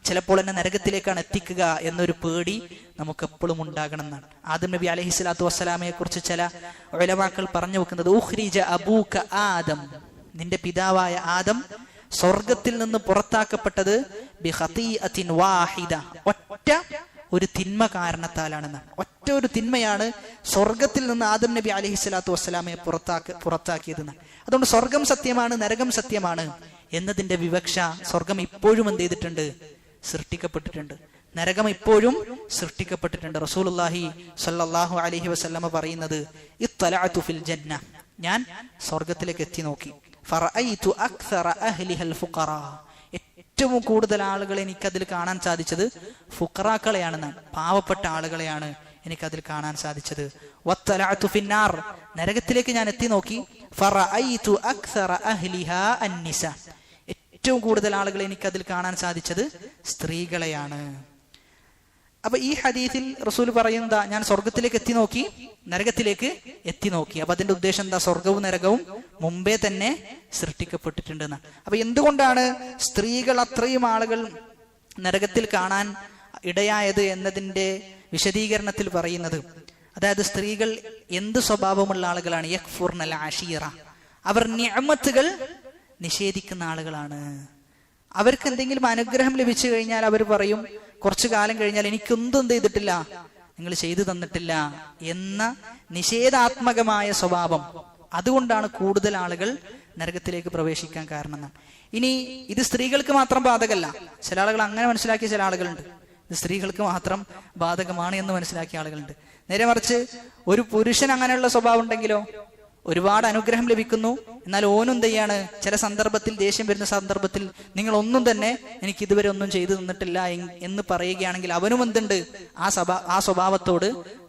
ചിലപ്പോൾ എന്നെ നരകത്തിലേക്കാണ് എത്തിക്കുക എന്നൊരു പേടി നമുക്ക് എപ്പോഴും ഉണ്ടാകണം എന്നാണ്. ആദം നബി അലൈഹിസ്സലാത്തു വസ്സലാമയെ കുറിച്ച് ചില ഉലമാക്കൾ പറഞ്ഞു വെക്കുന്നത് ഉഖ്രിജ അബൂക ആദം, നിന്റെ പിതാവായ ആദം സ്വർഗത്തിൽ നിന്ന് പുറത്താക്കപ്പെട്ടത് ബിഖതീഅത്തിൻ വാഹിദ, ഒറ്റ ഒരു തിന്മ കാരണത്താലാണെന്നാണ്. ഒറ്റ ഒരു തിന്മയാണ് സ്വർഗത്തിൽ നിന്ന് ആദം നബി അലൈഹിസ്സലാത്തു വസ്സലാമയെ പുറത്താക്കിയതെന്നാണ്. അതുകൊണ്ട് സ്വർഗം സത്യമാണ്, നരകം സത്യമാണ് എന്നതിന്റെ വിവക്ഷ സ്വർഗം ഇപ്പോഴും എന്ത് ചെയ്തിട്ടുണ്ട്, സൃഷ്ടിക്കപ്പെട്ടിട്ടുണ്ട്. നരകം ഇപ്പോഴും സൃഷ്ടിക്കപ്പെട്ടിട്ടുണ്ട്. റസൂലുള്ളാഹി സ്വല്ലല്ലാഹു അലൈഹി വസല്ലമ പറയുന്നത് ഇത്തലഅതു ഫിൽ ജന്ന, ഞാൻ സ്വർഗത്തിലേക്ക് എത്തി നോക്കി, ഫറഅയ്തു അക്സറ അഹ്ലിഹൽ ഫുഖറാ, ഏറ്റവും കൂടുതൽ ആളുകളെ എനിക്കതിൽ കാണാൻ സാധിച്ചത് ഫുഖറാക്കളെയാണെന്നാണ്, പാവപ്പെട്ട ആളുകളെയാണ് എനിക്കതിൽ കാണാൻ സാധിച്ചത്. വത്തലഅതു ഫിന്നാർ, നരകത്തിലേക്ക് ഞാൻ എത്തി നോക്കി, ഫറഅയ്തു അക്സറ അഹ്ലിഹാ അന്നിസാ, ഏറ്റവും കൂടുതൽ ആളുകളെ എനിക്കതിൽ കാണാൻ സാധിച്ചത് സ്ത്രീകളെയാണ്. അപ്പൊ ഈ ഹദീസിൽ റസൂൽ പറയുന്നതാ, ഞാൻ സ്വർഗത്തിലേക്ക് എത്തി നോക്കി, നരകത്തിലേക്ക് എത്തി നോക്കി. അപ്പൊ അതിന്റെ ഉദ്ദേശം എന്താ? സ്വർഗവും നരകവും മുമ്പേ തന്നെ സൃഷ്ടിക്കപ്പെട്ടിട്ടുണ്ടെന്നാണ്. അപ്പൊ എന്തുകൊണ്ടാണ് സ്ത്രീകൾ അത്രയും ആളുകൾ നരകത്തിൽ കാണാൻ ഇടയായത് എന്നതിന്റെ വിശദീകരണത്തിൽ പറയുന്നത്, അതായത് സ്ത്രീകൾ എന്ത് സ്വഭാവമുള്ള ആളുകളാണ്? യക്ഫുർനൽ ആശീറ, അവർ നിഅമത്തുകൾ നിഷേധിക്കുന്ന ആളുകളാണ്. അവർക്ക് എന്തെങ്കിലും അനുഗ്രഹം ലഭിച്ചു കഴിഞ്ഞാൽ അവർ പറയും, കുറച്ചു കാലം കഴിഞ്ഞാൽ എനിക്കൊന്നും ചെയ്തിട്ടില്ല, നിങ്ങൾ ചെയ്തു തന്നിട്ടില്ല എന്ന നിഷേധാത്മകമായ സ്വഭാവം. അതുകൊണ്ടാണ് കൂടുതൽ ആളുകൾ നരകത്തിലേക്ക് പ്രവേശിക്കാൻ കാരണം. ഇനി ഇത് സ്ത്രീകൾക്ക് മാത്രം ബാധകമല്ല. ചില ആളുകൾ അങ്ങനെ മനസ്സിലാക്കിയ ചില ആളുകളുണ്ട്, ഇത് സ്ത്രീകൾക്ക് മാത്രം ബാധകമാണ് എന്ന് മനസ്സിലാക്കിയ ആളുകളുണ്ട്. നേരെ മറിച്ച് ഒരു പുരുഷൻ അങ്ങനെയുള്ള സ്വഭാവം ഉണ്ടെങ്കിലോ, ഒരുപാട് അനുഗ്രഹം ലഭിക്കുന്നു, എന്നാൽ ഓനും എന്ത് ചെയ്യാണ്? ചില സന്ദർഭത്തിൽ, ദേഷ്യം വരുന്ന സന്ദർഭത്തിൽ, നിങ്ങൾ ഒന്നും തന്നെ എനിക്ക് ഇതുവരെ ഒന്നും ചെയ്തു തന്നിട്ടില്ല എന്ന് പറയുകയാണെങ്കിൽ അവനും എന്തുണ്ട്? ആ സ്വഭാവത്തോട്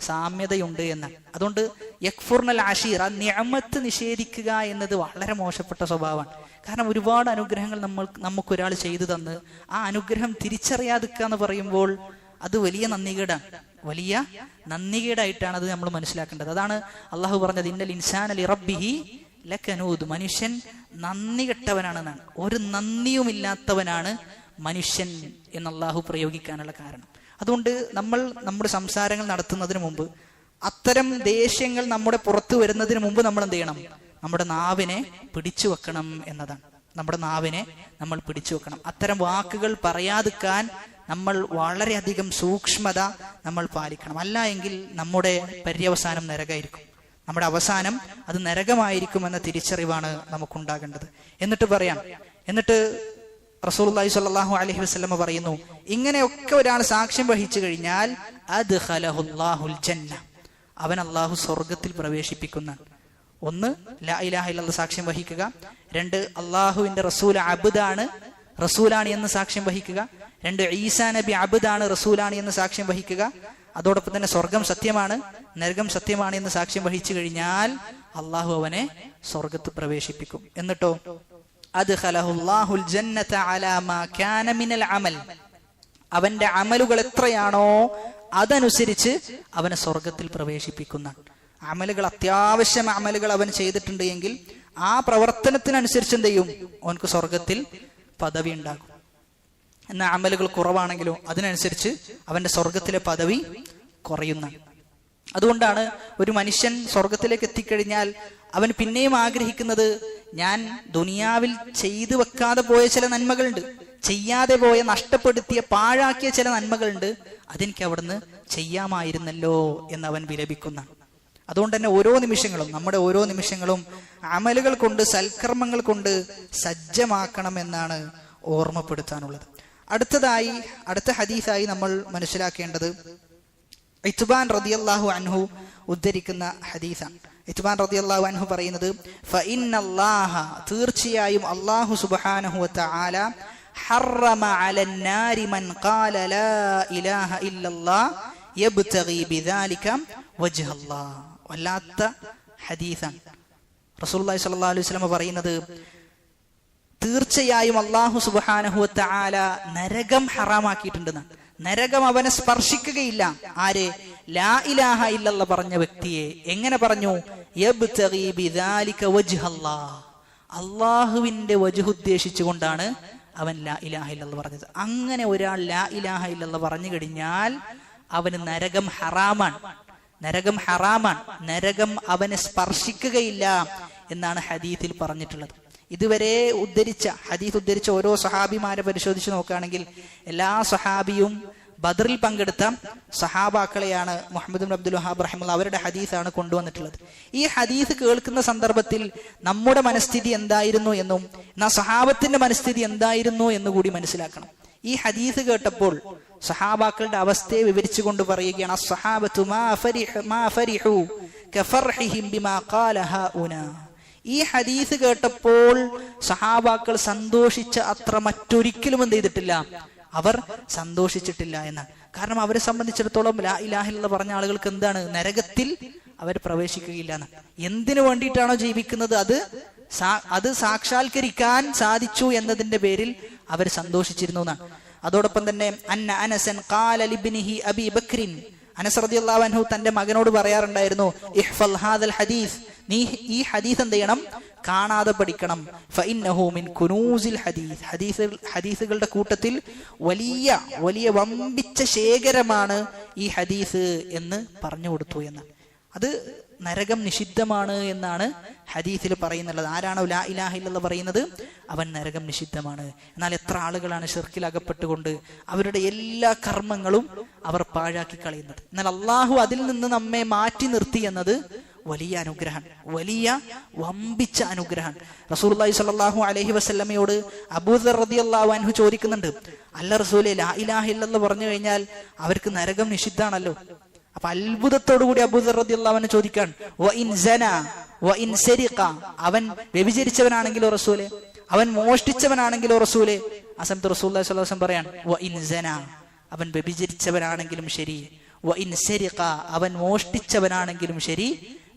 സാമ്യതയുണ്ട് എന്നാണ്. അതുകൊണ്ട് യക്ഫുർനൽ ആശീർ, ആ നിഅമത്ത് നിഷേധിക്കുക എന്നത് വളരെ മോശപ്പെട്ട സ്വഭാവമാണ്. കാരണം ഒരുപാട് അനുഗ്രഹങ്ങൾ നമുക്കൊരാൾ ചെയ്തു തന്ന് ആ അനുഗ്രഹം തിരിച്ചറിയാതിക്കുക എന്ന് പറയുമ്പോൾ അത് വലിയ നന്ദികേടാണ്, വലിയ നന്ദികേടായിട്ടാണ് അത് നമ്മൾ മനസ്സിലാക്കേണ്ടത്. അതാണ് അള്ളാഹു പറഞ്ഞത്, ഇന്നൽ ഇൻസാന ലിറബ്ബിഹി ലകനൂദ്, മനുഷ്യൻ നന്ദി കെട്ടവനാണെന്നാണ്. ഒരു നന്ദിയുമില്ലാത്തവനാണ് മനുഷ്യൻ എന്ന് അള്ളാഹു പ്രയോഗിക്കാനുള്ള കാരണം. അതുകൊണ്ട് നമ്മൾ നമ്മുടെ സംസാരങ്ങൾ നടത്തുന്നതിന് മുമ്പ്, അത്തരം ദേഷ്യങ്ങൾ നമ്മുടെ പുറത്തു വരുന്നതിന് മുമ്പ് നമ്മൾ എന്ത് ചെയ്യണം? നമ്മുടെ നാവിനെ പിടിച്ചു വെക്കണം എന്നതാണ്. നമ്മുടെ നാവിനെ നമ്മൾ പിടിച്ചു വെക്കണം. അത്തരം വാക്കുകൾ പറയാതിരിക്കാൻ നമ്മൾ വളരെയധികം സൂക്ഷ്മത നമ്മൾ പാലിക്കണം. അല്ല എങ്കിൽ നമ്മുടെ പര്യവസാനം നരകമായിരിക്കും, നമ്മുടെ അവസാനം അത് നരകമായിരിക്കും എന്ന തിരിച്ചറിവാണ് നമുക്കുണ്ടാകേണ്ടത്. എന്നിട്ട് റസൂലുള്ളാഹി സ്വല്ലല്ലാഹു അലൈഹി വസല്ലം പറയുന്നു, ഇങ്ങനെയൊക്കെ ഒരാൾ സാക്ഷ്യം വഹിച്ചു കഴിഞ്ഞാൽ അദ്ഖലഹുല്ലാഹുൽ ജന്ന, അവൻ അള്ളാഹു സ്വർഗത്തിൽ പ്രവേശിപ്പിക്കുന്നതാണ്. ഒന്ന്, ലാ ഇലാഹ ഇല്ലല്ലാഹ് സാക്ഷ്യം വഹിക്കുക. രണ്ട്, അള്ളാഹുവിന്റെ റസൂലാണ് എന്ന് സാക്ഷ്യം വഹിക്കുക. രണ്ട്, ഈസാ നബി അബ്ദാണ് റസൂലാണ് എന്ന് സാക്ഷ്യം വഹിക്കുക. അതോടൊപ്പം തന്നെ സ്വർഗം സത്യമാണ്, നരകം സത്യമാണ് എന്ന് സാക്ഷ്യം വഹിച്ചു കഴിഞ്ഞാൽ അള്ളാഹു അവനെ സ്വർഗത്ത് പ്രവേശിപ്പിക്കും. എന്നിട്ടോ അദ്ഖലഹുല്ലാഹുൽ ജന്നത അലാ മാ കാന മിനൽ അമൽ, അവന്റെ അമലുകൾ എത്രയാണോ അതനുസരിച്ച് അവനെ സ്വർഗത്തിൽ പ്രവേശിപ്പിക്കുന്ന അമലുകൾ, അത്യാവശ്യം അമലുകൾ അവൻ ചെയ്തിട്ടുണ്ട് എങ്കിൽ ആ പ്രവർത്തനത്തിനനുസരിച്ച് എന്ത് ചെയ്യും? അവനക്ക് സ്വർഗത്തിൽ പദവി ഉണ്ടാകും. എന്നാൽ അമലുകൾ കുറവാണെങ്കിലോ അതിനനുസരിച്ച് അവന്റെ സ്വർഗത്തിലെ പദവി കുറയുന്ന. അതുകൊണ്ടാണ് ഒരു മനുഷ്യൻ സ്വർഗത്തിലേക്ക് എത്തിക്കഴിഞ്ഞാൽ അവൻ പിന്നെയും ആഗ്രഹിക്കുന്നത്, ഞാൻ ദുനിയാവിൽ ചെയ്തു വെക്കാതെ പോയ ചില നന്മകളുണ്ട്, ചെയ്യാതെ പോയ, നഷ്ടപ്പെടുത്തിയ, പാഴാക്കിയ ചില നന്മകളുണ്ട്, അതെനിക്ക് അവിടുന്ന് ചെയ്യാമായിരുന്നല്ലോ എന്നവൻ വിലപിക്കുന്ന. അതുകൊണ്ട് തന്നെ നമ്മുടെ ഓരോ നിമിഷങ്ങളും അമലുകൾ കൊണ്ട്, സൽക്കർമ്മങ്ങൾ കൊണ്ട് സജ്ജമാക്കണം എന്നാണ് ഓർമ്മപ്പെടുത്താനുള്ളത്. അടുത്ത ഹദീസായി നമ്മൾ മനസ്സിലാക്കേണ്ടത് ഇത്ബാൻ റളിയല്ലാഹു അൻഹു ഉദ്ധരിക്കുന്ന ഹദീസാണ്. ഇത്ബാൻ റളിയല്ലാഹു അൻഹു പറയുന്നത്, ഫഇന്നല്ലാഹ, തീർച്ചയായും അല്ലാഹു സുബ്ഹാനഹു വതആല ഹറമ അലൻ നാരി മൻ ഖാല ലാ ഇലാഹ ഇല്ലല്ലാഹ് യബ്തഗി ബിദാലിക വജ്ഹല്ലാഹ്. വല്ലാത്ത ഹദീസാണ്. റസൂലുള്ളാഹി സ്വല്ലല്ലാഹു അലൈഹി വസല്ലം പറയുന്നത്, തീർച്ചയായും അല്ലാഹു സുബ്ഹാനഹു വതആല നരകം ഹറാമാക്കിയിട്ടുണ്ടെന്നാണ്. നരകം അവനെ സ്പർശിക്കുകയില്ല. ആരെ? ലാ ഇലാഹ ഇല്ലല്ലാഹ് പറഞ്ഞ വ്യക്തിയെ. എങ്ങനെ പറഞ്ഞു? യബ്തഗി ബിദാലിക വജ്ഹല്ലാഹ്, അല്ലാഹുവിന്റെ വജ്ഹ് ഉദ്ദേശിച്ചുകൊണ്ടാണ് അവൻ ലാ ഇലാഹ ഇല്ലല്ലാഹ് പറഞ്ഞത്. അങ്ങനെ ഒരാൾ ലാ ഇലാഹ ഇല്ലല്ലാഹ് പറഞ്ഞു കഴിഞ്ഞാൽ അവന് നരകം ഹറാമാണ്. നരകം അവനെ സ്പർശിക്കുകയില്ല എന്നാണ് ഹദീസിൽ പറഞ്ഞിട്ടുള്ളത്. ഇതുവരെ ഹദീസ് ഉദ്ധരിച്ച ഓരോ സഹാബിമാരെ പരിശോധിച്ച് നോക്കുകയാണെങ്കിൽ എല്ലാ സഹാബിയും ബദറിൽ പങ്കെടുത്ത സഹാബാക്കളെയാണ് മുഹമ്മദ് ഇബ്നു അബ്ദുൽ വഹാബ് റഹിമഹുല്ലാഹ് അവരുടെ ഹദീസാണ് കൊണ്ടുവന്നിട്ടുള്ളത്. ഈ ഹദീസ് കേൾക്കുന്ന സന്ദർഭത്തിൽ നമ്മുടെ മനസ്ഥിതി എന്തായിരുന്നു എന്നും സഹാബത്തിന്റെ മനസ്ഥിതി എന്തായിരുന്നു എന്നുകൂടി മനസ്സിലാക്കണം. ഈ ഹദീസ് കേട്ടപ്പോൾ സഹാബാക്കളുടെ അവസ്ഥയെ വിവരിച്ചുകൊണ്ട് പറയുകയാണ്, അസ്സഹാബത്തു മാ ഫരിഹു കഫർഹിഹിം ബിമാ ഖാല ഹഉനാ. ഈ ഹദീസ് കേട്ടപ്പോൾ സഹാബാക്കൾ സന്തോഷിച്ച അത്ര മറ്റൊരിക്കലും എന്ത് ചെയ്തിട്ടില്ല, അവർ സന്തോഷിച്ചിട്ടില്ല എന്നാണ്. കാരണം അവരെ സംബന്ധിച്ചിടത്തോളം ലാ ഇലാഹ ഇല്ലല്ലാഹ് പറഞ്ഞ ആളുകൾക്ക് എന്താണ്? നരകത്തിൽ അവർ പ്രവേശിക്കുകയില്ല എന്നാണ്. എന്തിനു വേണ്ടിയിട്ടാണോ ജീവിക്കുന്നത് അത് സാക്ഷാത്കരിക്കാൻ സാധിച്ചു എന്നതിന്റെ പേരിൽ അവർ സന്തോഷിച്ചിരുന്നു എന്നാണ്. അതോടൊപ്പം തന്നെ അന്ന അനസൻ ഖാല ലിബ്നിഹി അബീ ബക്രിൻ, അനസ് റളിയല്ലാഹു അൻഹു തന്റെ മകനോട് പറയാറുണ്ടായിരുന്നു, ഇഹ്ഫൽ ഹാദൽ ഹദീസ്, നീ ഈ ഹദീസ് എന്ത് ചെയ്യണം, കാണാതെ പഠിക്കണം. ഫഇന്നഹു മിൻ കുനൂസിൽ ഹദീസ്, ഹദീസുകളുടെ കൂട്ടത്തിൽ വലിയ വലിയ വമ്പിച്ച ശേഖരമാണ് ഈ ഹദീസ് എന്ന് പറഞ്ഞു കൊടുത്തു എന്ന്. അത് നരകം നിഷിദ്ധമാണ് എന്നാണ് ഹദീസിൽ പറയുന്നുള്ളത്. ആരാണോ ലാ ഇലാഹ ഇല്ലല്ലാഹ് പറയുന്നത് അവൻ നരകം നിഷിദ്ധമാണ്. എന്നാൽ എത്ര ആളുകളാണ് ശിർക്കിൽ അകപ്പെട്ടുകൊണ്ട് അവരുടെ എല്ലാ കർമ്മങ്ങളും അവർ പാഴാക്കി കളയുന്നത്. എന്നാൽ അള്ളാഹു അതിൽ നിന്ന് നമ്മെ മാറ്റി നിർത്തി എന്നത് വലിയ അനുഗ്രഹം, വലിയ വമ്പിച്ച അനുഗ്രഹം. റസൂലുള്ളാഹി സ്വല്ലല്ലാഹു അലൈഹി വസല്ലമയോട് അബൂദർ റളിയല്ലാഹു അൻഹു ചോദിക്കുന്നുണ്ട്, അല്ല റസൂലേ, ലാ ഇലാഹ ഇല്ലല്ലാഹ് പറഞ്ഞു കഴിഞ്ഞാൽ അവർക്ക് നരകം നിഷിദ്ധാണല്ലോ. അപ്പൊ അത്ഭുതത്തോടു കൂടി അബൂദർ റളിയല്ലാഹു അൻഹു ചോദിക്കാൻ, വ ഇൻ സന വ ഇൻ സരിഖ, അവൻ വ്യഭിചരിച്ചവനാണെങ്കിലോ റസൂലേ, അവൻ മോഷ്ടിച്ചവനാണെങ്കിലോ റസൂലേ? ആ സമയത്ത് റസൂലുള്ളാഹി സ്വല്ലല്ലാഹു അലൈഹി വസല്ലം പറയാൻ, വ ഇൻ സന, അവൻ വ്യഭിചരിച്ചവനാണെങ്കിലും ശരി, വ ഇൻ സരിഖ, അവൻ മോഷ്ടിച്ചവനാണെങ്കിലും ശരി,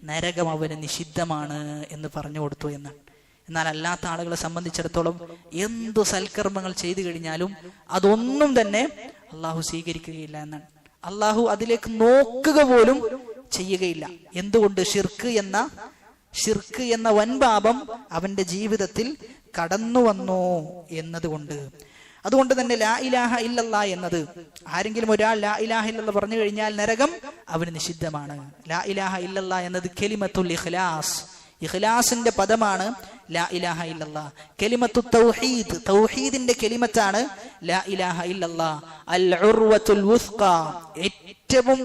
നരകം അവന് നിഷിദ്ധമാണ് എന്ന് പറഞ്ഞു കൊടുത്തു എന്നാണ്. എന്നാൽ അല്ലാത്ത ആളുകളെ സംബന്ധിച്ചിടത്തോളം എന്തു സൽക്കർമ്മങ്ങൾ ചെയ്തു കഴിഞ്ഞാലും അതൊന്നും തന്നെ അള്ളാഹു സ്വീകരിക്കുകയില്ല എന്നാണ്. അള്ളാഹു അതിലേക്ക് നോക്കുക പോലും ചെയ്യുകയില്ല. എന്തുകൊണ്ട്? ഷിർക്ക് എന്ന വൻപാപം അവന്റെ ജീവിതത്തിൽ കടന്നു വന്നു എന്നതുകൊണ്ട്. അതുകൊണ്ട് തന്നെ ലാ ഇലാഹ ഇല്ലല്ലാഹ് എന്നത്, ആരെങ്കിലും ഒരാൾ ലാ ഇലാഹ ഇല്ലല്ലാഹ് പറഞ്ഞു കഴിഞ്ഞാൽ നരകം അവന് നിഷിദ്ധമാണ്. ലാ ഇലാഹ ഇല്ലല്ലാഹ് എന്നത് കലിമത്തുൽ ഇഖ്ലാസ്, ഇഖ്ലാസിന്റെ പദമാണ് ലാ ഇലാഹ ഇല്ലല്ലാഹ്. കലിമത്തു തൗഹീദ്, തൗഹീദിന്റെ കലിമത്താണ് ലാ ഇലാഹ ഇല്ലല്ലാഹ്. അൽ ഉർവത്തുൽ വുസ്ഖ, ഏറ്റവും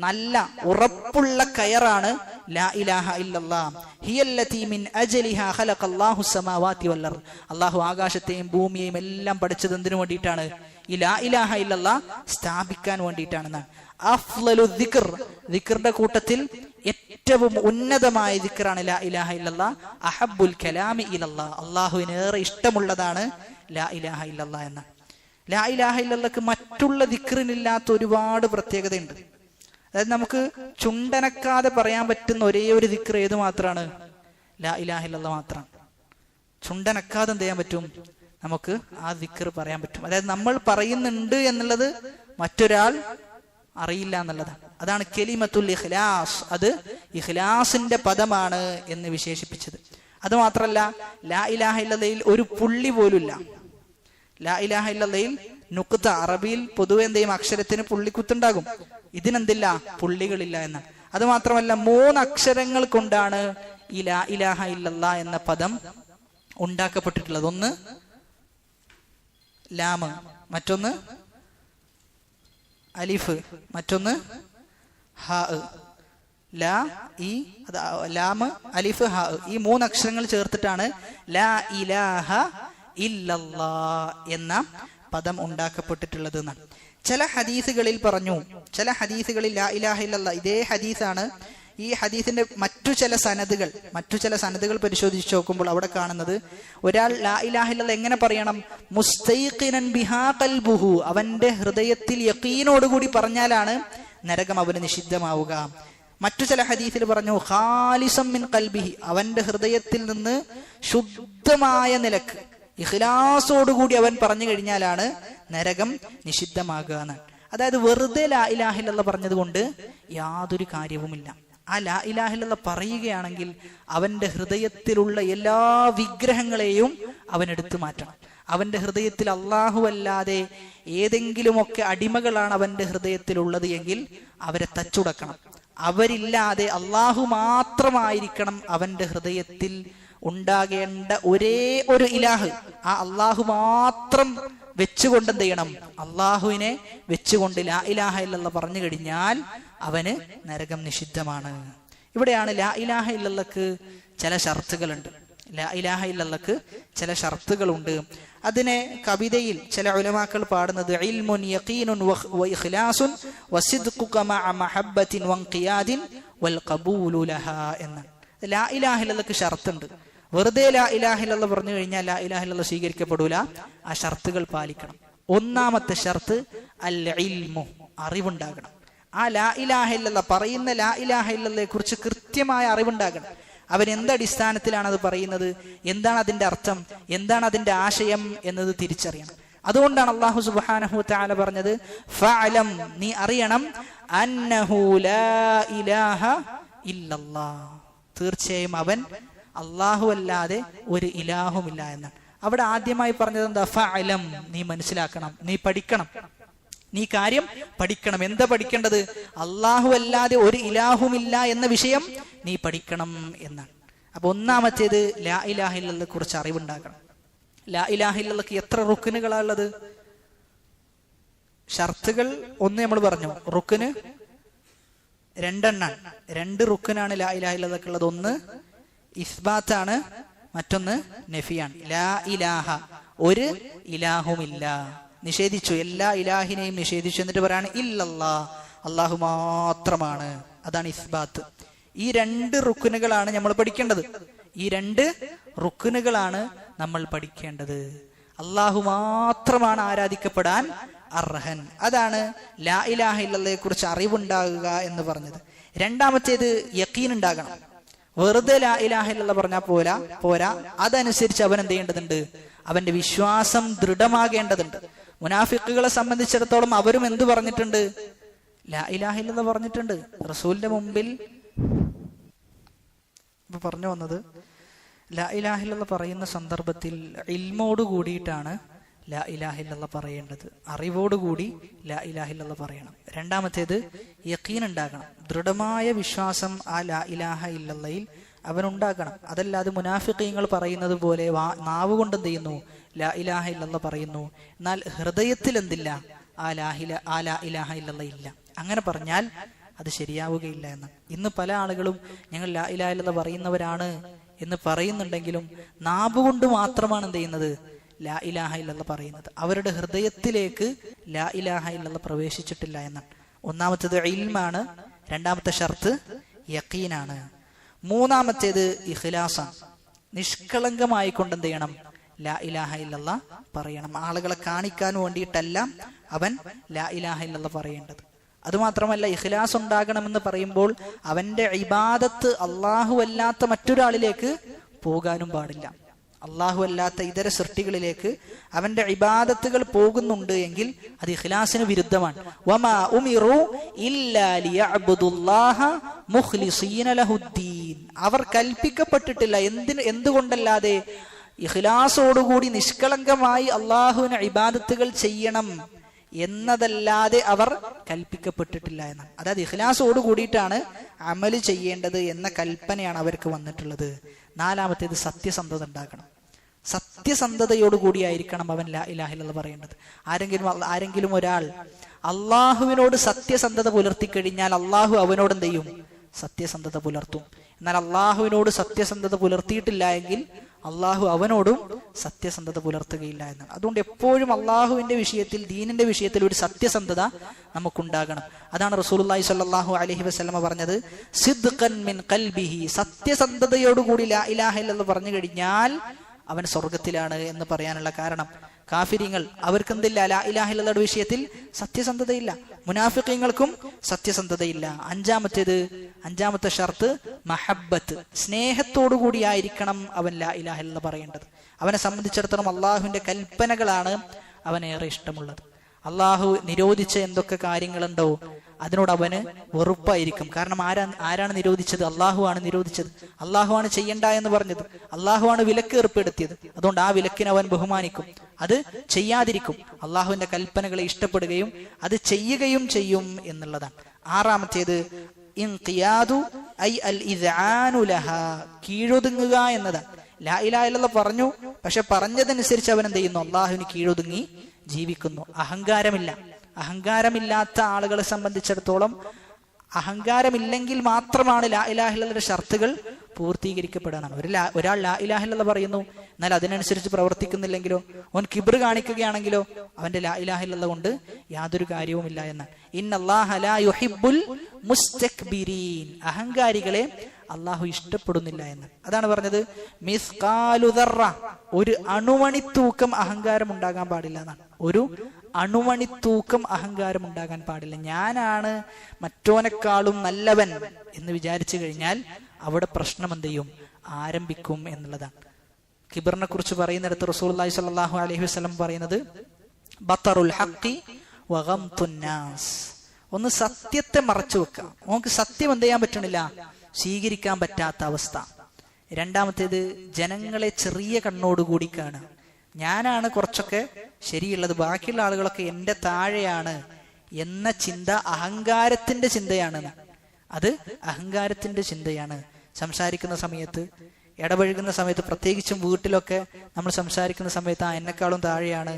നല്ല ഉറപ്പുള്ള കയറാണ് ലാ ഇലാഹ ഇല്ലല്ലാഹ്. ഹിയല്ലതി മിൻ അജ്ലിഹാ ഖലഖല്ലാഹു സമാവാതി വൽ അർദ്, അല്ലാഹു ആകാശത്തെയും ഭൂമിയെയും എല്ലാം പഠിച്ചത് എന്തിനു വേണ്ടിയിട്ടാണ്? ഈ ലാ ഇലാഹ ഇല്ലല്ലാഹ് സ്ഥാപിക്കാൻ വേണ്ടിയിട്ടാണെന്നാണ്. അഫ്ളലു ദിക്ർ, ദിക്റിന്റെ കൂട്ടത്തിൽ ഏറ്റവും ഉന്നതമായ ദിക്റാണ് ലാ ഇലാഹ ഇല്ലല്ലാഹ്. അഹബ്ബുൽ കലാമി ഇലല്ലാഹ്, അല്ലാഹുവിന് ഏറെ ഇഷ്ടമുള്ളതാണ് ലാ ഇലാഹ ഇല്ലല്ലാഹ് എന്ന്. ലാ ഇലാഹ ഇല്ലല്ലാഹ്ക്ക് മറ്റുള്ള ദിക്റിനില്ലാത്ത ഒരുപാട് പ്രത്യേകതയുണ്ട്. അതായത് നമുക്ക് ചുണ്ടനക്കാതെ പറയാൻ പറ്റുന്ന ഒരേ ഒരു ദിക്ർ ഏത് മാത്രമാണ്? ലാ ഇലാഹ ഇല്ലല്ലാഹ് മാത്രമാണ്. ചുണ്ടനക്കാതെ എന്ത് ചെയ്യാൻ പറ്റും? നമുക്ക് ആ ദിക്ർ പറയാൻ പറ്റും. അതായത് നമ്മൾ പറയുന്നുണ്ട് എന്നുള്ളത് മറ്റൊരാൾ അറിയില്ല എന്നുള്ളതാണ്. അതാണ് കലിമത്തുൽ ഇഖ്ലാസ്, അത് ഇഖ്ലാസിന്റെ പദമാണ് എന്ന് വിശേഷിപ്പിച്ചത്. അത് മാത്രല്ല, ലാ ഇലാഹ ഇല്ലല്ലാഹയിൽ ഒരു പുള്ളി പോലുമില്ല. ലാ ഇലാഹ ഇല്ലല്ലാഹയിൽ നുക്ത, അറബിയിൽ പൊതുവെ എന്തെയും അക്ഷരത്തിന് പുള്ളിക്കുത്തുണ്ടാകും, ഇതിനെന്തില്ല, പുള്ളികളില്ല എന്നാണ്. അത് മാത്രമല്ല, 3 അക്ഷരങ്ങൾ കൊണ്ടാണ് ഈ ലാ ഇലാഹ ഇല്ലല്ലാഹ് എന്ന പദം ഉണ്ടാക്കപ്പെട്ടിട്ടുള്ളത്. ഒന്ന് ലാമ്, മറ്റൊന്ന് അലിഫ്, മറ്റൊന്ന് ഹാ. ലാ ഈ ലാമ് അലിഫ് ഹാ, ഈ 3 അക്ഷരങ്ങൾ ചേർത്തിട്ടാണ് ലാ ഇലാഹ ഇല്ലല്ലാഹ് എന്ന പദം ഉണ്ടാക്കപ്പെട്ടിട്ടുള്ളത് എന്നാണ്. ചില ഹദീസുകളിൽ പറഞ്ഞു, ചില ഹദീസുകളിൽ ലാ ഇലാഹ ഇല്ലല്ലാഹ്, ഇതേ ഹദീസാണ്. ഈ ഹദീസിന്റെ മറ്റു ചില സനദുകൾ പരിശോധിച്ച് നോക്കുമ്പോൾ അവിടെ കാണുന്നത്, ഒരാൾ ലാ ഇലാഹ ഇല്ലല്ലാഹ് എങ്ങനെ പറയണം? മുസ്തൈഖിനൻ ബിഹാ ഖൽബുഹു, അവന്റെ ഹൃദയത്തിൽ യഖീനോടുകൂടി പറഞ്ഞാലാണ് നരകം അവന് നിഷിദ്ധമാവുക. മറ്റു ചില ഹദീസിൽ പറഞ്ഞു ഖാലിസം മിൻ ഖൽബിഹി, അവന്റെ ഹൃദയത്തിൽ നിന്ന് ശുദ്ധമായ നിലക്ക് ഇഖ്ലാസോടുകൂടി അവൻ പറഞ്ഞു കഴിഞ്ഞാലാണ് നരകം നിഷിദ്ധമാകുക എന്നാണ്. അതായത് വെറുതെ ലാ ഇലാഹ ഇല്ലല്ലാഹ് പറഞ്ഞത് കൊണ്ട് യാതൊരു കാര്യവുമില്ല. ആ ലാ ഇലാഹ ഇല്ലല്ലാഹ് പറയുകയാണെങ്കിൽ അവന്റെ ഹൃദയത്തിലുള്ള എല്ലാ വിഗ്രഹങ്ങളെയും അവൻ എടുത്തു മാറ്റണം. അവന്റെ ഹൃദയത്തിൽ അള്ളാഹു അല്ലാതെ ഏതെങ്കിലുമൊക്കെ അടിമകളാണ് അവന്റെ ഹൃദയത്തിലുള്ളത് എങ്കിൽ അവരെ തച്ചുടക്കണം. അവരില്ലാതെ അള്ളാഹു മാത്രമായിരിക്കണം അവന്റെ ഹൃദയത്തിൽ ഉണ്ടാകേണ്ട ഒരേ ഒരു ഇലാഹ്. ആ അള്ളാഹു മാത്രം വെച്ചുകൊണ്ട് എന്ത് ചെയ്യണം? അള്ളാഹുവിനെ വെച്ചുകൊണ്ട് ലാ ഇലാഹ ഇല്ലല്ലാഹ് പറഞ്ഞു കഴിഞ്ഞാൽ അവന് നരകം നിഷിദ്ധമാണ്. ഇവിടെയാണ് ലാ ഇലാഹ ഇല്ലല്ലാഹ്ക്ക് ചില ഷർത്തുകളുണ്ട്. ലാ ഇലാഹ ഇല്ലല്ലാഹ്ക്ക് ചില ഷർത്തുകളുണ്ട്. അതിനെ കവിതയിൽ ചില ഉലമാക്കൾ പാടുന്നത് ഇൽമുൻ യഖീനുൻ വ ഇഖ്ലാസുൻ വസിദ്ഖുക മഅ മഹബ്ബത്തിൻ വൻഖിയാദിൻ വൽ ഖബൂലു ലഹാ എന്ന്. ലാ ഇലാഹ ഇല്ലല്ലാഹ്ക്ക് ഷർത്തുണ്ട്. വെറുതെ ലാ ഇലാഹ ഇല്ലല്ലാഹ് പറഞ്ഞു കഴിഞ്ഞാൽ ലാ ഇലാഹ ഇല്ലല്ലാഹ് സ്വീകരിക്കപ്പെടൂല. ആ ഷർത്തുകൾ പാലിക്കണം. ഒന്നാമത്തെ ഷർത്ത് അൽ ഇൽമു, അറിവുണ്ടാകണം. ആ ലാ ഇലാഹ ഇല്ലല്ലാഹ് പറയുന്ന ലാ ഇലാഹ ഇല്ലല്ലാഹയെ കുറിച്ച് കൃത്യമായ അറിവുണ്ടാകണം. അവൻ എന്തടിസ്ഥാനത്തിലാണ് അത് പറയുന്നത്, എന്താണ് അതിന്റെ അർത്ഥം, എന്താണ് അതിന്റെ ആശയം എന്നത് തിരിച്ചറിയണം. അതുകൊണ്ടാണ് അല്ലാഹു സുബ്ഹാനഹു വ തആല പറഞ്ഞത് ഫഅലം, നീ അറിയണം, അന്നഹു ലാ ഇലാഹ ഇല്ലല്ലാഹ്, തീർച്ചയായും അവൻ അല്ലാഹു അല്ലാതെ ഒരു ഇലാഹുമില്ല എന്നാണ്. അവിടെ ആദ്യമായി പറഞ്ഞത് എന്താ? ഫഅലം, നീ മനസ്സിലാക്കണം, നീ പഠിക്കണം, നീ കാര്യം പഠിക്കണം. എന്താ പഠിക്കേണ്ടത്? അല്ലാഹു അല്ലാതെ ഒരു ഇലാഹുമില്ല എന്ന വിഷയം നീ പഠിക്കണം എന്നാണ്. അപ്പൊ ഒന്നാമത്തേത് ലാ ഇലാഹ ഇല്ലല്ലാഹയെ കുറിച്ച് അറിവുണ്ടാക്കണം. ലാ ഇലാഹ ഇല്ലല്ലാഹ്ക്ക് എത്ര റുക്നുകളാണുള്ളത്? ഷർത്തുകൾ ഒന്ന് നമ്മൾ പറഞ്ഞു, റുക്ന് രണ്ടെണ്ണാണ്. 2 റുക്നാണ് ലാ ഇലാഹ ഇല്ലല്ലാഹ്ക്ക് ഉള്ളത്. ഒന്ന് ഇസ്ബാത്താണ്, മറ്റൊന്ന് നഫിയാണ്. ലാ ഇലാഹ, ഒരു ഇലാഹുമില്ല, നിഷേധിച്ചു, എല്ലാ ഇലാഹിനെയും നിഷേധിച്ചു. എന്നിട്ട് പറയാണ് ഇല്ലല്ലാഹ്, അല്ലാഹു മാത്രമാണ്. അതാണ് ഇസ്ബാത്ത്. ഈ 2 റുക്നുകളാണ് നമ്മൾ പഠിക്കേണ്ടത്. ഈ 2 റുക്നുകളാണ് നമ്മൾ പഠിക്കേണ്ടത്. അല്ലാഹു മാത്രമാണ് ആരാധിക്കപ്പെടാൻ അർഹൻ. അതാണ് ലാ ഇലാഹ ഇല്ലല്ലാഹയെ കുറിച്ച് അറിവുണ്ടാകുക എന്ന് പറഞ്ഞത്. രണ്ടാമത്തേത് യഖീൻ ഉണ്ടാകണം. വെറുതെ ലാ ഇലാഹ ഇല്ലല്ലാഹ് പറഞ്ഞാൽ പോരാ, അതനുസരിച്ച് അവൻ എന്ത് ചെയ്യേണ്ടതുണ്ട്? അവന്റെ വിശ്വാസം ദൃഢമാകേണ്ടതുണ്ട്. മുനാഫിക്കുകളെ സംബന്ധിച്ചിടത്തോളം അവരും എന്ത് പറഞ്ഞിട്ടുണ്ട്? ലാ ഇലാഹ ഇല്ലല്ലാഹ് പറഞ്ഞിട്ടുണ്ട്. റസൂലിന്റെ മുമ്പിൽ പറഞ്ഞു വന്നത്, ലാ ഇലാഹ ഇല്ലല്ലാഹ് പറയുന്ന സന്ദർഭത്തിൽ ഇൽമോട് കൂടിയിട്ടാണ് ലാ ഇലാഹ ഇല്ലല്ലാഹ് പറയേണ്ടത്, അറിവോടുകൂടി ലാ ഇലാഹ ഇല്ലല്ലാഹ് പറയണം. രണ്ടാമത്തേത് യഖീൻ ഉണ്ടാകണം, ദൃഢമായ വിശ്വാസം ആ ലാ ഇലാഹ ഇല്ലല്ലാഹയിൽ അവനുണ്ടാകണം. അതല്ലാതെ മുനാഫിഖീങ്ങൾ പറയുന്നത് പോലെ നാവ് കൊണ്ട് എന്ത് ചെയ്യുന്നു? ലാ ഇലാഹ ഇല്ലല്ലാഹ് പറയുന്നു, എന്നാൽ ഹൃദയത്തിൽ എന്തില്ല? ആ ലാ ഇലാഹ ഇല്ലല്ലാഹ് ഇല്ല. അങ്ങനെ പറഞ്ഞാൽ അത് ശരിയാവുകയില്ല എന്ന്. ഇന്ന് പല ആളുകളും ഞങ്ങൾ ലാ ഇലാഹ ഇല്ലല്ലാഹ് പറയുന്നവരാണ് എന്ന് പറയുന്നുണ്ടെങ്കിലും നാവ് കൊണ്ട് മാത്രമാണ് എന്ത് ചെയ്യുന്നത്? ലാ ഇലാഹ ഇല്ലല്ലാഹ് പറയുന്നത്. അവരുടെ ഹൃദയത്തിലേക്ക് ലാ ഇലാഹ ഇല്ലല്ലാഹ് പ്രവേശിച്ചിട്ടില്ല എന്നാണ്. ഒന്നാമത്തേത് ഇൽമാണ്, രണ്ടാമത്തെ ഷർത്ത് യഖീനാണ്, മൂന്നാമത്തേത് ഇഖ്ലാസാണ്. നിഷ്കളങ്കമായി കൊണ്ട് എന്ത് ചെയ്യണം? ലാ ഇലാഹ ഇല്ലല്ലാഹ് പറയണം. ആളുകളെ കാണിക്കാൻ വേണ്ടിയിട്ടല്ല അവൻ ലാ ഇലാഹ ഇല്ലല്ലാഹ് പറയേണ്ടത്. അതുമാത്രമല്ല, ഇഖ്ലാസ് ഉണ്ടാകണമെന്ന് പറയുമ്പോൾ അവന്റെ ഇബാദത്ത് അല്ലാഹു അല്ലാത്ത മറ്റൊരാളിലേക്ക് പോകാനും പാടില്ല. അല്ലാഹു അല്ലാത്ത ഇതര സൃഷ്ടികളിലേക്ക് അവന്റെ ഇബാദത്തുകൾ പോകുന്നുണ്ട് എങ്കിൽ അത് ഇഖ്ലാസിന് വിരുദ്ധമാണ്. വമാ ഉമിറു ഇല്ലാ ലിയഅബ്ദുല്ലാഹ മുഖ്ലിസീന ലഹുദ്ദീൻ, അവർ കൽപ്പിക്കപ്പെട്ടിട്ടില്ല എന്തുകൊണ്ടല്ലാതെ ഇഖ്ലാസോടുകൂടി നിഷ്കളങ്കമായി അല്ലാഹുവിന് ഇബാദത്തുകൾ ചെയ്യണം എന്നതല്ലാതെ അവർ കൽപ്പിക്കപ്പെട്ടിട്ടില്ല എന്നാണ്. അതായത് ഇഖ്ലാസോട് കൂടിയിട്ടാണ് അമല് ചെയ്യേണ്ടത് എന്ന കൽപ്പനയാണ് അവർക്ക് വന്നിട്ടുള്ളത്. നാലാമത്തേത് സത്യസന്ധത ഉണ്ടാക്കണം. സത്യസന്ധതയോടുകൂടിയായിരിക്കണം അവൻ ലാ ഇലാഹ ഇല്ലല്ലാഹ് പറയേണ്ടത്. ആരെങ്കിലും ഒരാൾ അള്ളാഹുവിനോട് സത്യസന്ധത പുലർത്തി കഴിഞ്ഞാൽ അള്ളാഹു അവനോട് എന്ത് ചെയ്യും? സത്യസന്ധത പുലർത്തും. എന്നാൽ അള്ളാഹുവിനോട് സത്യസന്ധത പുലർത്തിയിട്ടില്ല എങ്കിൽ അള്ളാഹു അവനോടും സത്യസന്ധത പുലർത്തുകയില്ല എന്നാണ്. അതുകൊണ്ട് എപ്പോഴും അള്ളാഹുവിന്റെ വിഷയത്തിൽ, ദീനിന്റെ വിഷയത്തിൽ ഒരു സത്യസന്ധത നമുക്കുണ്ടാകണം. അതാണ് റസൂലുള്ളാഹി സ്വല്ലല്ലാഹു അലൈഹി വസല്ലമ പറഞ്ഞത്, സിദ്ഖൻ മിൻ ഖൽബിഹി, സത്യസന്ധതയോടുകൂടി ലാ ഇലാഹ ഇല്ലല്ലാഹ് പറഞ്ഞു കഴിഞ്ഞാൽ അവൻ സ്വർഗത്തിലാണ് എന്ന് പറയാനുള്ള കാരണം, കാഫിരിങ്ങൾ അവർക്ക് എന്തില്ല? ലാ ഇലാഹ ഇല്ലല്ലാഹയുടെ വിഷയത്തിൽ സത്യസന്ധതയില്ല. മുനാഫിഖീങ്ങൾക്കും സത്യസന്ധതയില്ല. അഞ്ചാമത്തെ ഷർത്ത് മഹബ്ബത്ത്, സ്നേഹത്തോടു കൂടിയായിരിക്കണം അവൻ ലാ ഇലാഹ ഇല്ലല്ലാഹ് പറയേണ്ടത്. അവനെ സംബന്ധിച്ചിടത്തോളം അള്ളാഹുവിന്റെ കൽപ്പനകളാണ് അവനേറെ ഇഷ്ടമുള്ളത്. അള്ളാഹു നിരോധിച്ച എന്തൊക്കെ കാര്യങ്ങളുണ്ടോ അതിനോട് അവന് വെറുപ്പായിരിക്കും. കാരണം ആരാണ് നിരോധിച്ചത്? അള്ളാഹു ആണ് നിരോധിച്ചത്. അള്ളാഹു ആണ് ചെയ്യണ്ട എന്ന് പറഞ്ഞത്. അള്ളാഹു ആണ് വിലക്ക് ഏർപ്പെടുത്തിയത്. അതുകൊണ്ട് ആ വിലക്കിനെ അവൻ ബഹുമാനിക്കും, അത് ചെയ്യാതിരിക്കും. അള്ളാഹുവിന്റെ കൽപ്പനകളെ ഇഷ്ടപ്പെടുകയും അത് ചെയ്യുകയും ചെയ്യും എന്നുള്ളതാണ്. ആറാമത്തേത് ഇൻഖിയാദു ഐ അൽ ഇദ്ആനു ലഹാ, കീഴൊതുങ്ങുക എന്നതാണ്. ലാ ഇലാഹ ഇല്ലല്ലാഹ് പറഞ്ഞു, പക്ഷെ പറഞ്ഞതനുസരിച്ച് അവൻ എന്ത് ചെയ്യുന്നു? അള്ളാഹുവിന് കീഴൊതുങ്ങി ജീവിക്കുന്നു. അഹങ്കാരമില്ലാത്ത ആളുകളെ സംബന്ധിച്ചിടത്തോളം അഹങ്കാരമില്ലെങ്കിൽ മാത്രമാണ് ലാ ഇലാഹ ഇല്ലല്ലാഹയുടെ ഷർത്തുകൾ പൂർത്തീകരിക്കപ്പെടാനാണ്. ഒരാൾ ലാ ഇലാഹ ഇല്ലല്ലാഹ് പറയുന്നു, എന്നാൽ അതിനനുസരിച്ച് പ്രവർത്തിക്കുന്നില്ലെങ്കിലോ, അവൻ കിബ്ർ കാണിക്കുകയാണെങ്കിലോ അവന്റെ ലാ ഇലാഹ ഇല്ലല്ലാഹ് കൊണ്ട് യാതൊരു കാര്യവുമില്ല എന്നാണ്. ഇന്നല്ലാഹ ലാ യുഹിബ്ബുൽ മുസ്തക്ബിരീൻ, അഹങ്കാരികളെ അള്ളാഹു ഇഷ്ടപ്പെടുന്നില്ല എന്ന്. അതാണ് പറഞ്ഞത് മിസ്കാലു ദർറ, ഒരു അണുമണിത്തൂക്കം അഹങ്കാരം ഉണ്ടാകാൻ പാടില്ല എന്നാണ്. ഒരു അണുമണിത്തൂക്കം അഹങ്കാരം ഉണ്ടാകാൻ പാടില്ല. ഞാനാണ് മറ്റോനെക്കാളും നല്ലവൻ എന്ന് വിചാരിച്ചു കഴിഞ്ഞാൽ അവിടെ പ്രശ്നം എന്ത് ചെയ്യും? ആരംഭിക്കും എന്നുള്ളതാണ്. കിബറിനെ കുറിച്ച് പറയുന്നിടത്ത് റസൂലുള്ളാഹി സ്വല്ലല്ലാഹു അലൈഹി വസല്ലം പറയുന്നത്, ബത്തറുൽ ഹഖി വഗംതുൻ നാസ്. ഒന്ന് സത്യത്തെ മറച്ചു വെക്കാം. നമുക്ക് സത്യം എന്ത് ചെയ്യാൻ പറ്റണില്ല, സ്വീകരിക്കാൻ പറ്റാത്ത അവസ്ഥ. രണ്ടാമത്തേത് ജനങ്ങളെ ചെറിയ കണ്ണോടുകൂടി കാണുക. ഞാനാണ് കുറച്ചൊക്കെ ശരിയുള്ളത്, ബാക്കിയുള്ള ആളുകളൊക്കെ എൻ്റെ താഴെയാണ് എന്ന ചിന്ത അഹങ്കാരത്തിന്റെ ചിന്തയാണ്. അത് അഹങ്കാരത്തിന്റെ ചിന്തയാണ്. സംസാരിക്കുന്ന സമയത്ത്, ഇടപഴകുന്ന സമയത്ത്, പ്രത്യേകിച്ചും വീട്ടിലൊക്കെ നമ്മൾ സംസാരിക്കുന്ന സമയത്ത് എന്നെക്കാളും താഴെയാണ്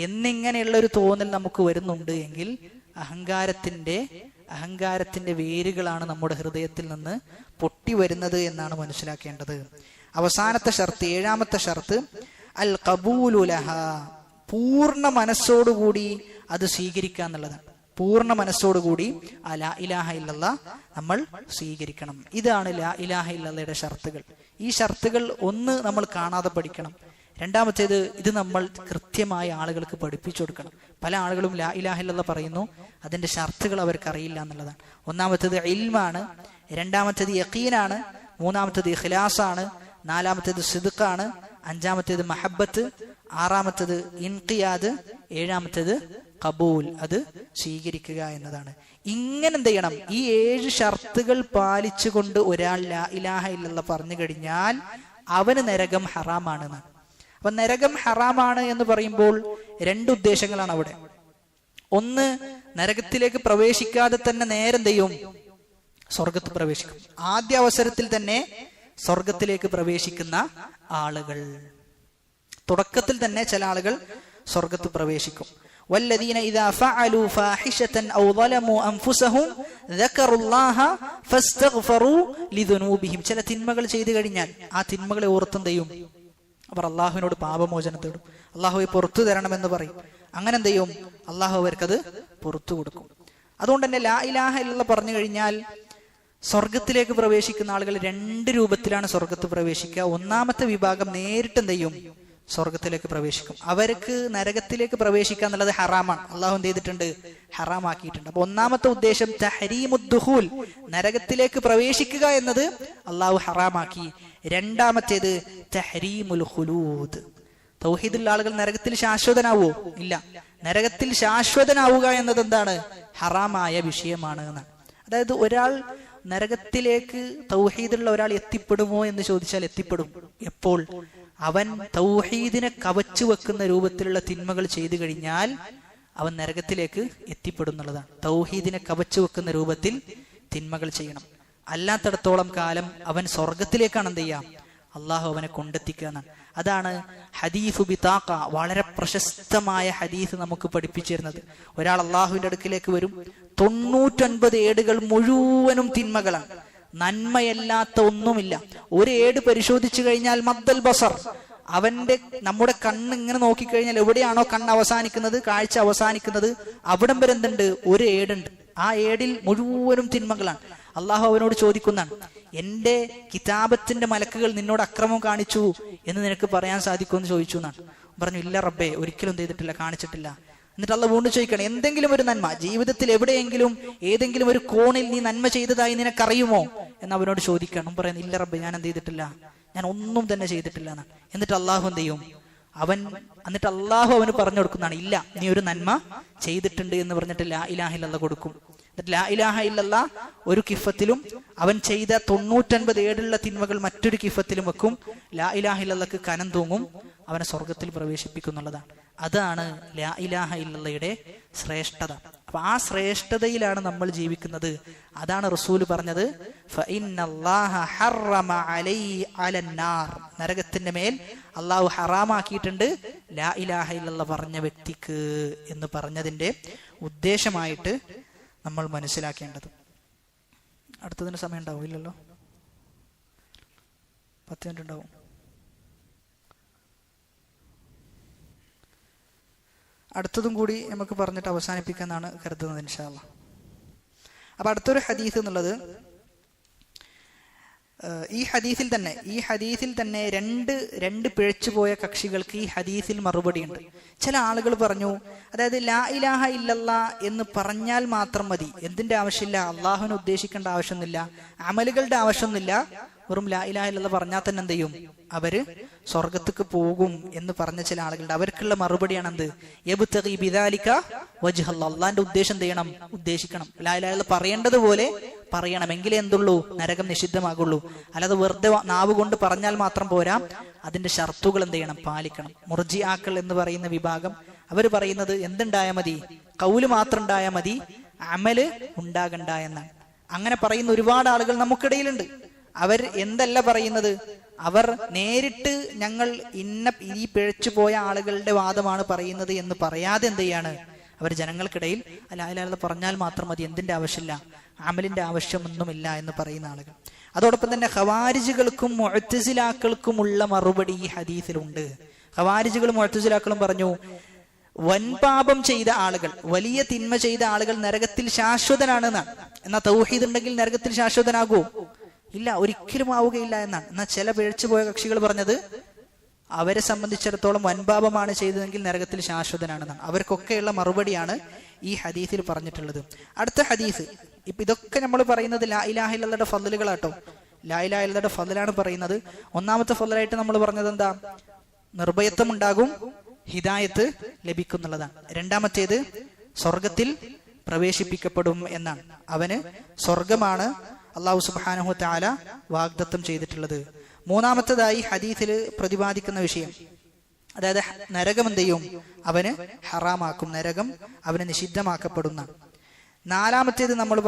എന്നിങ്ങനെയുള്ള ഒരു തോന്നൽ നമുക്ക് വരുന്നുണ്ട് എങ്കിൽ അഹങ്കാരത്തിന്റെ വേരുകളാണ് നമ്മുടെ ഹൃദയത്തിൽ നിന്ന് പൊട്ടി വരുന്നത് എന്നാണ് മനസ്സിലാക്കേണ്ടത്. അവസാനത്തെ ഷർത്ത്, ഏഴാമത്തെ ഷർത്ത്, അൽ ഖബൂലു ലഹാ, പൂർണ്ണ മനസ്സോടുകൂടി അത് സ്വീകരിക്കുക എന്നുള്ളതാണ്. പൂർണ്ണ മനസ്സോടുകൂടി ആ ലാ ഇലാഹ ഇല്ലല്ലാഹ് നമ്മൾ സ്വീകരിക്കണം. ഇതാണ് ലാ ഇലാഹ ഇല്ലല്ലാഹയുടെ ഷർത്തുകൾ. ഈ ഷർത്തുകൾ ഒന്ന് നമ്മൾ കാണാതെ പഠിക്കണം. രണ്ടാമത്തേത്, ഇത് നമ്മൾ കൃത്യമായ ആളുകൾക്ക് പഠിപ്പിച്ചു കൊടുക്കണം. പല ആളുകളും ലാ ഇലാഹ ഇല്ലല്ലാഹ് പറയുന്നു, അതിന്റെ ഷർത്തുകൾ അവർക്ക് അറിയില്ല എന്നുള്ളതാണ്. ഒന്നാമത്തേത് ഇൽമാണ്, രണ്ടാമത്തേത് യഖീനാണ്, മൂന്നാമത്തേത് ഇഖ്ലാസാണ്, നാലാമത്തേത് സിദ്ഖാണ്, അഞ്ചാമത്തേത് മഹബ്ബത്ത്, ആറാമത്തേത് ഇൻഖിയാദ്, ഏഴാമത്തേത് ഖബൂൽ, അത് സ്വീകരിക്കുക എന്നതാണ്. ഇങ്ങനെ എന്ത് ചെയ്യണം, ഈ 7 ഷർത്തുകൾ പാലിച്ചുകൊണ്ട് ഒരാൾ ലാ ഇലാഹ ഇല്ലല്ലാഹ് പറഞ്ഞു കഴിഞ്ഞാൽ അവന് നരകം ഹറാമാണ്. അപ്പൊ നരകം ഹറാമാണ് എന്ന് പറയുമ്പോൾ 2 ഉദ്ദേശങ്ങളാണ് അവിടെ. ഒന്ന്, നരകത്തിലേക്ക് പ്രവേശിക്കാതെ തന്നെ നേരം ചെയ്യും, സ്വർഗത്ത് പ്രവേശിക്കും. ആദ്യ അവസരത്തിൽ തന്നെ സ്വർഗത്തിലേക്ക് പ്രവേശിക്കുന്ന ആളുകൾ, തുടക്കത്തിൽ തന്നെ ചില ആളുകൾ സ്വർഗത്ത് പ്രവേശിക്കും. والذين إذا فعلوا فاحشة أو ظلموا أنفسهم ذكروا الله فاستغفروا لذنوبهم. ചില തിന്മകൾ ചെയ്തു കഴിഞ്ഞാൽ ആ തിന്മകളെ ഓർത്തും ചെയ്യും, അവർ അള്ളാഹുവിനോട് പാപമോചനം തേടും, അള്ളാഹുവെ പുറത്തു തരണമെന്ന് പറയും. അങ്ങനെ എന്ത് ചെയ്യും, അള്ളാഹു അവർക്കത് പുറത്തു കൊടുക്കും. അതുകൊണ്ട് തന്നെ ലാ ഇലാഹ ഇല്ലല്ലാഹ് പറഞ്ഞു കഴിഞ്ഞാൽ സ്വർഗത്തിലേക്ക് പ്രവേശിക്കുന്ന ആളുകൾ 2 രൂപത്തിലാണ് സ്വർഗത്ത് പ്രവേശിക്കുക. ഒന്നാമത്തെ വിഭാഗം നേരിട്ട് എന്ത് ചെയ്യും, സ്വർഗത്തിലേക്ക് പ്രവേശിക്കും. അവർക്ക് നരകത്തിലേക്ക് പ്രവേശിക്കുക എന്നുള്ളത് ഹറാമാണ്, അള്ളാഹു എന്ത് ചെയ്തിട്ടുണ്ട്, ഹറാമാക്കിയിട്ടുണ്ട്. അപ്പൊ ഒന്നാമത്തെ ഉദ്ദേശം തഹരീമുദ്ദുഖൂൽ, നരകത്തിലേക്ക് പ്രവേശിക്കുക എന്നത് അള്ളാഹു ഹറാമാക്കി. രണ്ടാമത്തേത് തഹരീമുൽ ഖുലൂദ്, തൗഹീദുള്ള ആളുകൾ നരകത്തിൽ ശാശ്വതനാവോ? ഇല്ല. നരകത്തിൽ ശാശ്വതനാവുക എന്നത് എന്താണ്, ഹറാമായ വിഷയമാണ് എന്നാണ്. അതായത് ഒരാൾ നരകത്തിലേക്ക് തൗഹീദുള്ള ഒരാൾ എത്തിപ്പെടുമോ എന്ന് ചോദിച്ചാൽ എത്തിപ്പെടും. എപ്പോൾ? അവൻ തൗഹീദിനെ കവച്ചു വെക്കുന്ന രൂപത്തിലുള്ള തിന്മകൾ ചെയ്തു കഴിഞ്ഞാൽ അവൻ നരകത്തിലേക്ക് എത്തിപ്പെടും എന്നുള്ളതാണ്. തൗഹീദിനെ കവച്ചു വെക്കുന്ന രൂപത്തിൽ തിന്മകൾ ചെയ്യണം. അല്ലാത്തടത്തോളം കാലം അവൻ സ്വർഗത്തിലേക്കാണ് എന്ത് ചെയ്യാം, അള്ളാഹു അവനെ കൊണ്ടെത്തിക്കുക എന്നാണ്. അതാണ് ഹദീഫു ബിതാഖ, വളരെ പ്രശസ്തമായ ഹദീസ് നമുക്ക് പഠിപ്പിച്ചിരുന്നത്. ഒരാൾ അള്ളാഹുവിന്റെ അടുക്കിലേക്ക് വരും, 99 ഏടുകൾ മുഴുവനും തിന്മകളാണ്, നന്മയല്ലാത്ത ഒന്നുമില്ല. ഒരു ഏട് പരിശോധിച്ചു കഴിഞ്ഞാൽ മദ്ദൽ ബസർ, നമ്മുടെ കണ്ണ് ഇങ്ങനെ നോക്കിക്കഴിഞ്ഞാൽ എവിടെയാണോ കണ്ണ് അവസാനിക്കുന്നത്, കാഴ്ച അവസാനിക്കുന്നത്, അവിടം വരെ എന്തുണ്ട്, ഒരു ഏടുണ്ട്. ആ ഏടിൽ മുഴുവനും തിന്മകളാണ്. അള്ളാഹു അവനോട് ചോദിക്കുന്നതാണ്, എന്റെ കിതാബത്തിന്റെ മലക്കുകൾ നിന്നോട് അക്രമം കാണിച്ചു എന്ന് നിനക്ക് പറയാൻ സാധിക്കുമെന്ന് ചോദിച്ചു എന്നാണ്. പറഞ്ഞു, ഇല്ല റബ്ബേ, ഒരിക്കലും ചെയ്തിട്ടില്ല, കാണിച്ചിട്ടില്ല. എന്നിട്ട് അള്ളാഹ് വീണ്ടും ചോദിക്കണം, എന്തെങ്കിലും ഒരു നന്മ ജീവിതത്തിൽ എവിടെയെങ്കിലും ഏതെങ്കിലും ഒരു കോണിൽ നീ നന്മ ചെയ്തതായി നിനക്കറിയുമോ എന്ന് അവനോട് ചോദിക്കണം. പറയുന്നു, ഇല്ല റബ്ബേ, ഞാൻ എന്ത് ചെയ്തിട്ടില്ല, ഞാൻ ഒന്നും തന്നെ ചെയ്തിട്ടില്ല എന്നാണ്. എന്നിട്ട് അള്ളാഹു എന്ത് ചെയ്യും, എന്നിട്ട് അള്ളാഹു അവന് പറഞ്ഞു കൊടുക്കുന്നതാണ്, ഇല്ല, നീ ഒരു നന്മ ചെയ്തിട്ടുണ്ട് എന്ന് പറഞ്ഞിട്ട് ലാ ഇലാഹ ഇല്ലല്ലാഹ് കൊടുക്കും. എന്നിട്ട് ലാ ഇലാഹ ഇല്ലല്ലാഹ് ഒരു കിഫത്തിലും അവൻ ചെയ്ത 99 ഏടുള്ള തിന്മകൾ മറ്റൊരു കിഫത്തിലും വെക്കും. ലാ ഇലാഹ ഇല്ലല്ലാഹ്ക്ക് കനം തൂങ്ങും, അവനെ സ്വർഗത്തിൽ പ്രവേശിപ്പിക്കുന്നുള്ളതാണ്. അതാണ് ലാ ഇലാഹ ഇല്ലല്ലാഹയുടെ ശ്രേഷ്ഠത. അപ്പൊ ആ ശ്രേഷ്ഠതയിലാണ് നമ്മൾ ജീവിക്കുന്നത്. അതാണ് റസൂല് പറഞ്ഞത്, ഫഇന്നല്ലാഹ ഹറമ അലന്നാർ, നരകത്തിന്റെ മേൽ അള്ളാഹു ഹറാമാക്കിയിട്ടുണ്ട് ലാ ഇലാഹ ഇല്ലല്ലാഹ് പറഞ്ഞ വ്യക്തിക്ക് എന്ന് പറഞ്ഞതിന്റെ ഉദ്ദേശമായിട്ട് നമ്മൾ മനസ്സിലാക്കേണ്ടത്. അടുത്തതിന് സമയം ഉണ്ടാവും? ഇല്ലല്ലോ, 10 മിനിറ്റ് ഉണ്ടാവും. അടുത്തതും കൂടി നമുക്ക് പറഞ്ഞിട്ട് അവസാനിപ്പിക്കാന്നാണ് കരുതുന്നത് ഇൻഷാ അല്ലാഹ്. അപ്പൊ അടുത്തൊരു ഹദീസ് എന്നുള്ളത്, ഈ ഹദീസിൽ തന്നെ രണ്ട് പിഴച്ചുപോയ കക്ഷികൾക്ക് ഈ ഹദീസിൽ മറുപടി ഉണ്ട്. ചില ആളുകൾ പറഞ്ഞു, അതായത് ലാ ഇലാഹ ഇല്ലല്ലാഹ് എന്ന് പറഞ്ഞാൽ മാത്രം മതി, എന്തിന്റെ ആവശ്യമില്ല, അള്ളാഹുവിനെ ഉദ്ദേശിക്കേണ്ട ആവശ്യമൊന്നുമില്ല, അമലുകളുടെ ആവശ്യമൊന്നുമില്ല, വെറും ലാ ഇലാഹ ഇല്ലല്ലാഹ് പറഞ്ഞാൽ തന്നെ എന്ത് ചെയ്യും? അവര് സ്വർഗത്തേക്ക് പോകും എന്ന് പറഞ്ഞ ചില ആളുകളുണ്ട്. അവർക്കുള്ള മറുപടിയാണ് എന്ത്? യബ്തഗി ബിദാലിക വജ്ഹല്ലാഹ്, അള്ളാന്റെ ഉദ്ദേശം എന്ത് ചെയ്യണം? ഉദ്ദേശിക്കണം. ലാ ഇലാഹ ഇല്ലല്ലാഹ് പറയേണ്ടതുപോലെ പറയണം, എങ്കിലേ എന്തുള്ളൂ? നരകം നിഷിദ്ധമാകുള്ളൂ. അല്ലാതെ വെറുതെ നാവ് കൊണ്ട് പറഞ്ഞാൽ മാത്രം പോരാ, അതിന്റെ ഷർത്തുകൾ എന്ത് ചെയ്യണം? പാലിക്കണം. മുർജിആക്കൾ എന്ന് പറയുന്ന വിഭാഗം അവർ പറയുന്നത് എന്തുണ്ടായാൽ മതി? കൗല് മാത്രം ഉണ്ടായാൽ മതി, അമല് ഉണ്ടാകണ്ട എന്നാണ്. അങ്ങനെ പറയുന്ന ഒരുപാട് ആളുകൾ നമുക്കിടയിലുണ്ട്. അവർ എന്തല്ല പറയുന്നത്? അവർ നേരിട്ട് ഞങ്ങൾ ഈ പിഴച്ചു പോയ ആളുകളുടെ വാദമാണ് പറയുന്നത് എന്ന് പറയാതെ എന്ത് ചെയ്യാണ്? അവർ ജനങ്ങൾക്കിടയിൽ ലാ ഇലാഹ ഇല്ലല്ലാഹ് പറഞ്ഞാൽ മാത്രം മതി, എന്തിന്റെ ആവശ്യമില്ല, അമലിന്റെ ആവശ്യമൊന്നുമില്ല എന്ന് പറയുന്ന ആളുകൾ. അതോടൊപ്പം തന്നെ ഖവാരിജുകൾക്കും മുഅ്തസിലാക്കൾക്കുമുള്ള മറുപടി ഈ ഹദീസിലുണ്ട്. ഖവാരിജുകളും മുഅ്തസിലാക്കളും പറഞ്ഞു, വൻപാപം ചെയ്ത ആളുകൾ, വലിയ തിന്മ ചെയ്ത ആളുകൾ നരകത്തിൽ ശാശ്വതനാണെന്നാണ്. എന്നാ തൗഹീദ് ഉണ്ടെങ്കിൽ നരകത്തിൽ ശാശ്വതനാകുമോ? ഇല്ല, ഒരിക്കലും ആവുകയില്ല എന്നാണ്. എന്നാൽ ചില പിഴച്ചുപോയ കക്ഷികൾ പറഞ്ഞത് അവരെ സംബന്ധിച്ചിടത്തോളം വൻപാപമാണ് ചെയ്തതെങ്കിൽ നരകത്തിൽ ശാശ്വതനാണെന്നാണ്. അവർക്കൊക്കെയുള്ള മറുപടിയാണ് ഈ ഹദീസിൽ പറഞ്ഞിട്ടുള്ളത്. അടുത്ത ഹദീസ്, ഇതൊക്കെ നമ്മൾ പറയുന്നത് ലാ ഇലാഹ ഇല്ലല്ലാഹുടെ ഫضലുകളാട്ടോ. ലാ ഇലാഹ ഇല്ലല്ലാഹുടെ ഫضലാണ് പറയുന്നത്. ഒന്നാമത്തെ ഫضലായിട്ട് നമ്മൾ പറഞ്ഞത് എന്താ? നിർഭയത്വം ഉണ്ടാകും, ഹിദായത്ത് ലഭിക്കുന്നുള്ളതാണ്. രണ്ടാമത്തേത് സ്വർഗത്തിൽ പ്രവേശിപ്പിക്കപ്പെടും എന്നാണ്. അവന് സ്വർഗമാണ് അല്ലാഹു സുബ്ഹാനഹു വ തആല വാഗ്ദത്തം ചെയ്തിട്ടുള്ളത്. മൂന്നാമത്തേതായി ഹദീസിൽ പ്രതിപാദിക്കുന്ന വിഷയം, അതായത് നരകം എന്ത് ചെയ്യും? അവന് ഹറാമാക്കും, നരകം അവന് നിഷിദ്ധമാക്കപ്പെടുന്ന. നാലാമത്തേത് നമ്മൾ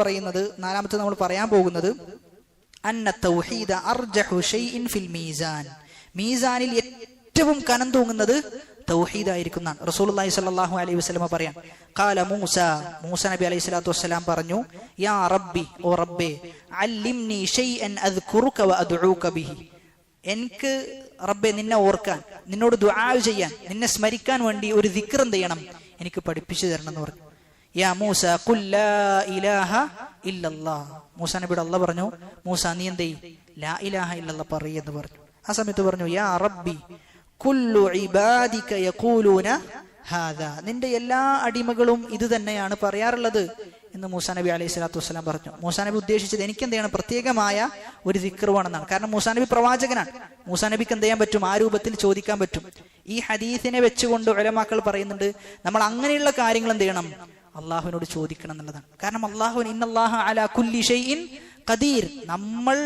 പറയാൻ പോകുന്നത് അന്ന തൗഹീദ അർജഹു ഷൈഇൻ ഫിൽ മീസാൻ, മീസാനിൽ ഏറ്റവും കനം തൂങ്ങുന്നത് തൗഹീദായിരിക്കും. റസൂലുള്ളാഹി സ്വല്ലല്ലാഹു അലൈഹി വസല്ലം പറയാൻ, ഖാല മൂസ നബി അലൈഹി സ്വലാത്തു വസ്സലാം പറഞ്ഞു, യാ റബ്ബി, ഓ റബ്ബേ, അല്ലിംനി ഷൈഅൻ അദ്കുറുക വ അദ്ഊക ബിഹി, എനിക്ക് റബ്ബെ നിന്നെ ഓർക്കാൻ, നിന്നോട് ദുആ ചെയ്യാൻ, നിന്നെ സ്മരിക്കാൻ വേണ്ടി ഒരു ദിക്ർ എന്ത് ചെയ്യണം? എനിക്ക് പഠിപ്പിച്ചു തരണം എന്ന് പറഞ്ഞു. യാ മൂസ ഖുൽ ലാ ഇലാഹ ഇല്ലല്ലാഹ്, മൂസ നബിയോട് അല്ലാഹ് പറഞ്ഞു, മൂസ നീ എന്ത് ചെയ്യ്? ലാ ഇലാഹ ഇല്ലല്ലാഹ് പറയെന്ന് പറഞ്ഞു. ആ സമയത്ത് പറഞ്ഞു, യാ റബ്ബി കുല്ലു ഇബാദിക യഖൂലൂന ഹാദാ, നിന്റെ എല്ലാ അടിമകളും ഇത് തന്നെയാണ് പറയാറുള്ളത് എന്ന് മൂസാ നബി അലൈഹി സ്വലാത്തു വസ്സലാം പറഞ്ഞു. മൂസാ നബി ഉദ്ദേശിച്ചത് എനിക്ക് എന്ത് ചെയ്യണം? പ്രത്യേകമായ ഒരു ദിക്ർ വേണമെന്നാണ്. കാരണം മൂസാ നബി പ്രവാചകനാണ്. മൂസാ നബിക്ക് എന്ത് ചെയ്യാൻ പറ്റും? ആ രൂപത്തിൽ ചോദിക്കാൻ പറ്റും. ഈ ഹദീസിനെ വെച്ചുകൊണ്ട് ഉലമാക്കൾ പറയുന്നുണ്ട്, നമ്മൾ അങ്ങനെയുള്ള കാര്യങ്ങൾ എന്ത് ചെയ്യണം? അള്ളാഹുവിനോട് ചോദിക്കണം എന്നുള്ളതാണ്. കാരണം അള്ളാഹുവിൻ ഇന്നല്ലാഹ അലാ കുല്ലി ഷൈഇൻ ഖദീർ, നമ്മൾ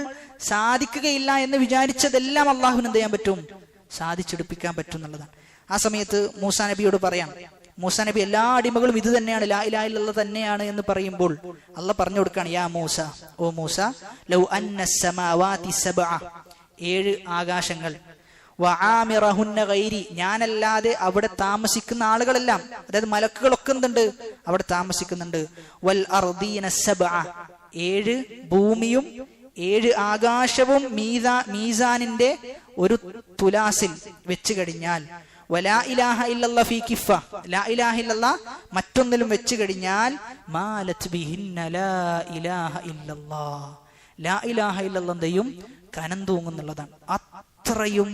സാധിക്കുകയില്ല എന്ന് വിചാരിച്ചതെല്ലാം അള്ളാഹുവിന് എന്ത് ചെയ്യാൻ പറ്റും? സാധിച്ചെടുപ്പിക്കാൻ പറ്റും എന്നുള്ളതാണ്. ആ സമയത്ത് മൂസാ നബിയോട് പറയാം, മൂസാ നബി എല്ലാ അടിമകളും ഇത് തന്നെയാണ്, ലാ ഇലാഹ ഇല്ലല്ലാഹ് തന്നെയാണ് എന്ന് പറയുമ്പോൾ അള്ളാഹ് പറഞ്ഞു കൊടുക്കുകയാണ്, യാ മൂസ, ഓ മൂസ, ലൗ അന്ന സമാവാതി സബ്അ, 7 ആകാശങ്ങൾ, വആമിറഹുന്ന ഗൈരി, ഞാനല്ലാതെ അവിടെ താമസിക്കുന്ന ആളുകളെല്ലാം, അതായത് മലക്കുകളൊക്കെ എന്തുണ്ട്? അവിടെ താമസിക്കുന്നുണ്ട്. വൽ അർദീന സബ്അ, 7 ഭൂമിയും 7 ആകാശവും മീസാനിന്റെ ഒരു തുലാസിൽ വെച്ച് കഴിഞ്ഞാൽ, വലാ ഇലാഹ ഇല്ലല്ലാഹ് ഫീ കിഫ, ലാ ഇലാഹ ഇല്ലല്ലാഹ് മറ്റൊന്നിലും വെച്ച് കഴിഞ്ഞാൽ, മാലത് ബിഹിന്ന ലാ ഇലാഹ ഇല്ലല്ലാഹ്, ലാ ഇലാഹ ഇല്ലല്ലാഹ് എന്തെയും കനം തൂങ്ങുന്നുള്ളതാണ്. അത്രയും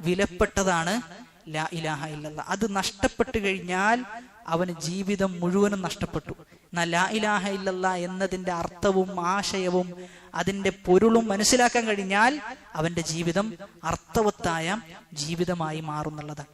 വിലപ്പെട്ടതാണ് ലാ ഇലാഹ ഇല്ലല്ലാഹ്. അത് നഷ്ടപ്പെട്ടു കഴിഞ്ഞാൽ അവന് ജീവിതം മുഴുവനും നഷ്ടപ്പെട്ടു. എന്നാൽ ലാ ഇലാഹ ഇല്ലല്ലാഹ് എന്നതിന്റെ അർത്ഥവും ആശയവും അതിന്റെ പൊരുളും മനസ്സിലാക്കാൻ കഴിഞ്ഞാൽ അവന്റെ ജീവിതം അർത്ഥവത്തായ ജീവിതമായി മാറുന്നുള്ളതാണ്.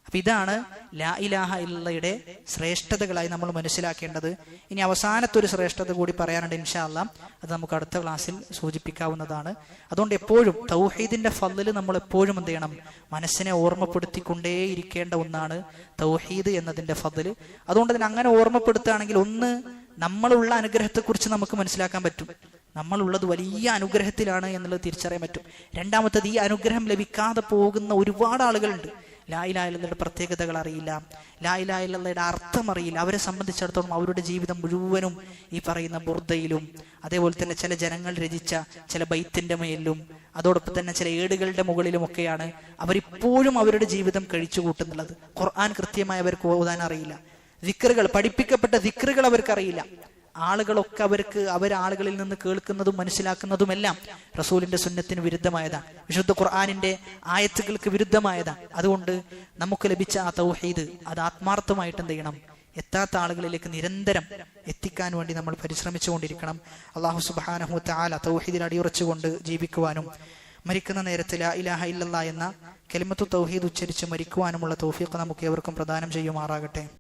അപ്പൊ ഇതാണ് ലാ ഇലാഹ ഇല്ലയുടെ ശ്രേഷ്ഠതകളായി നമ്മൾ മനസ്സിലാക്കേണ്ടത്. ഇനി അവസാനത്തെ ഒരു ശ്രേഷ്ഠത കൂടി പറയാനുണ്ട് ഇൻഷാ അല്ലാഹ്, അത് നമുക്ക് അടുത്ത ക്ലാസ്സിൽ സൂചിപ്പിക്കാവുന്നതാണ്. അതുകൊണ്ട് എപ്പോഴും തൗഹീദിന്റെ ഫضല് നമ്മൾ എപ്പോഴും എന്ത് ചെയ്യണം? മനസ്സിനെ ഓർമ്മപ്പെടുത്തിക്കൊണ്ടേയിരിക്കേണ്ട ഒന്നാണ് തൗഹീദ് എന്നതിന്റെ ഫضല്. അതുകൊണ്ട് തന്നെ അങ്ങനെ ഓർമ്മപ്പെടുത്തുകയാണെങ്കിൽ, ഒന്ന്, നമ്മളുള്ള അനുഗ്രഹത്തെക്കുറിച്ച് നമുക്ക് മനസ്സിലാക്കാൻ പറ്റും, നമ്മളുള്ളത് വലിയ അനുഗ്രഹത്തിലാണ് എന്നുള്ളത് തിരിച്ചറിയാൻ പറ്റും. രണ്ടാമത്തത്, ഈ അനുഗ്രഹം ലഭിക്കാതെ പോകുന്ന ഒരുപാട് ആളുകളുണ്ട്. ലാ ഇലാഹ ഇല്ലല്ലാഹയുടെ പ്രത്യേകതകൾ അറിയില്ല, ലാ ഇലാഹ ഇല്ലല്ലാഹയുടെ അർത്ഥം അറിയില്ല. അവരെ സംബന്ധിച്ചിടത്തോളം അവരുടെ ജീവിതം മുഴുവനും ഈ പറയുന്ന ബുർദയിലും, അതേപോലെ തന്നെ ചില ജനങ്ങൾ രചിച്ച ചില ബൈത്തിന്റെ മേലിലും, അതോടൊപ്പം തന്നെ ചില ഏടുകളുടെ മുകളിലുമൊക്കെയാണ് അവരിപ്പോഴും അവരുടെ ജീവിതം കഴിച്ചു കൂട്ടുന്നുള്ളത്. ഖുർആൻ കൃത്യമായി അവർക്ക് ഓതാൻ അറിയില്ല, ദിക്റുകൾ, പഠിപ്പിക്കപ്പെട്ട ദിക്റുകൾ അവർക്കറിയില്ല. ആളുകളൊക്കെ അവരാളുകളിൽ നിന്ന് കേൾക്കുന്നതും മനസ്സിലാക്കുന്നതുമെല്ലാം റസൂലിന്റെ സുന്നത്തിന് വിരുദ്ധമായതാണ്, വിശുദ്ധ ഖുർആനിന്റെ ആയത്തുകൾക്ക് വിരുദ്ധമായതാണ്. അതുകൊണ്ട് നമുക്ക് ലഭിച്ച ആ തൗഹീദ് അത് ആത്മാർത്ഥമായിട്ട് എന്ത് ചെയ്യണം? എത്താത്ത ആളുകളിലേക്ക് നിരന്തരം എത്തിക്കാൻ വേണ്ടി നമ്മൾ പരിശ്രമിച്ചുകൊണ്ടിരിക്കണം. അല്ലാഹു സുബ്ഹാനഹു വ തആല തൗഹീദിൽ അടിയുറച്ചുകൊണ്ട് ജീവിക്കുവാനും മരിക്കുന്ന നേരത്തിൽ ലാ ഇലാഹ ഇല്ലല്ലാഹ് എന്ന കലിമത്തു തൗഹീദ് ഉച്ചരിച്ച് മരിക്കുവാനുമുള്ള തൗഫീഖ് നമുക്ക് ഏവർക്കും പ്രദാനം ചെയ്യുമാറാകട്ടെ.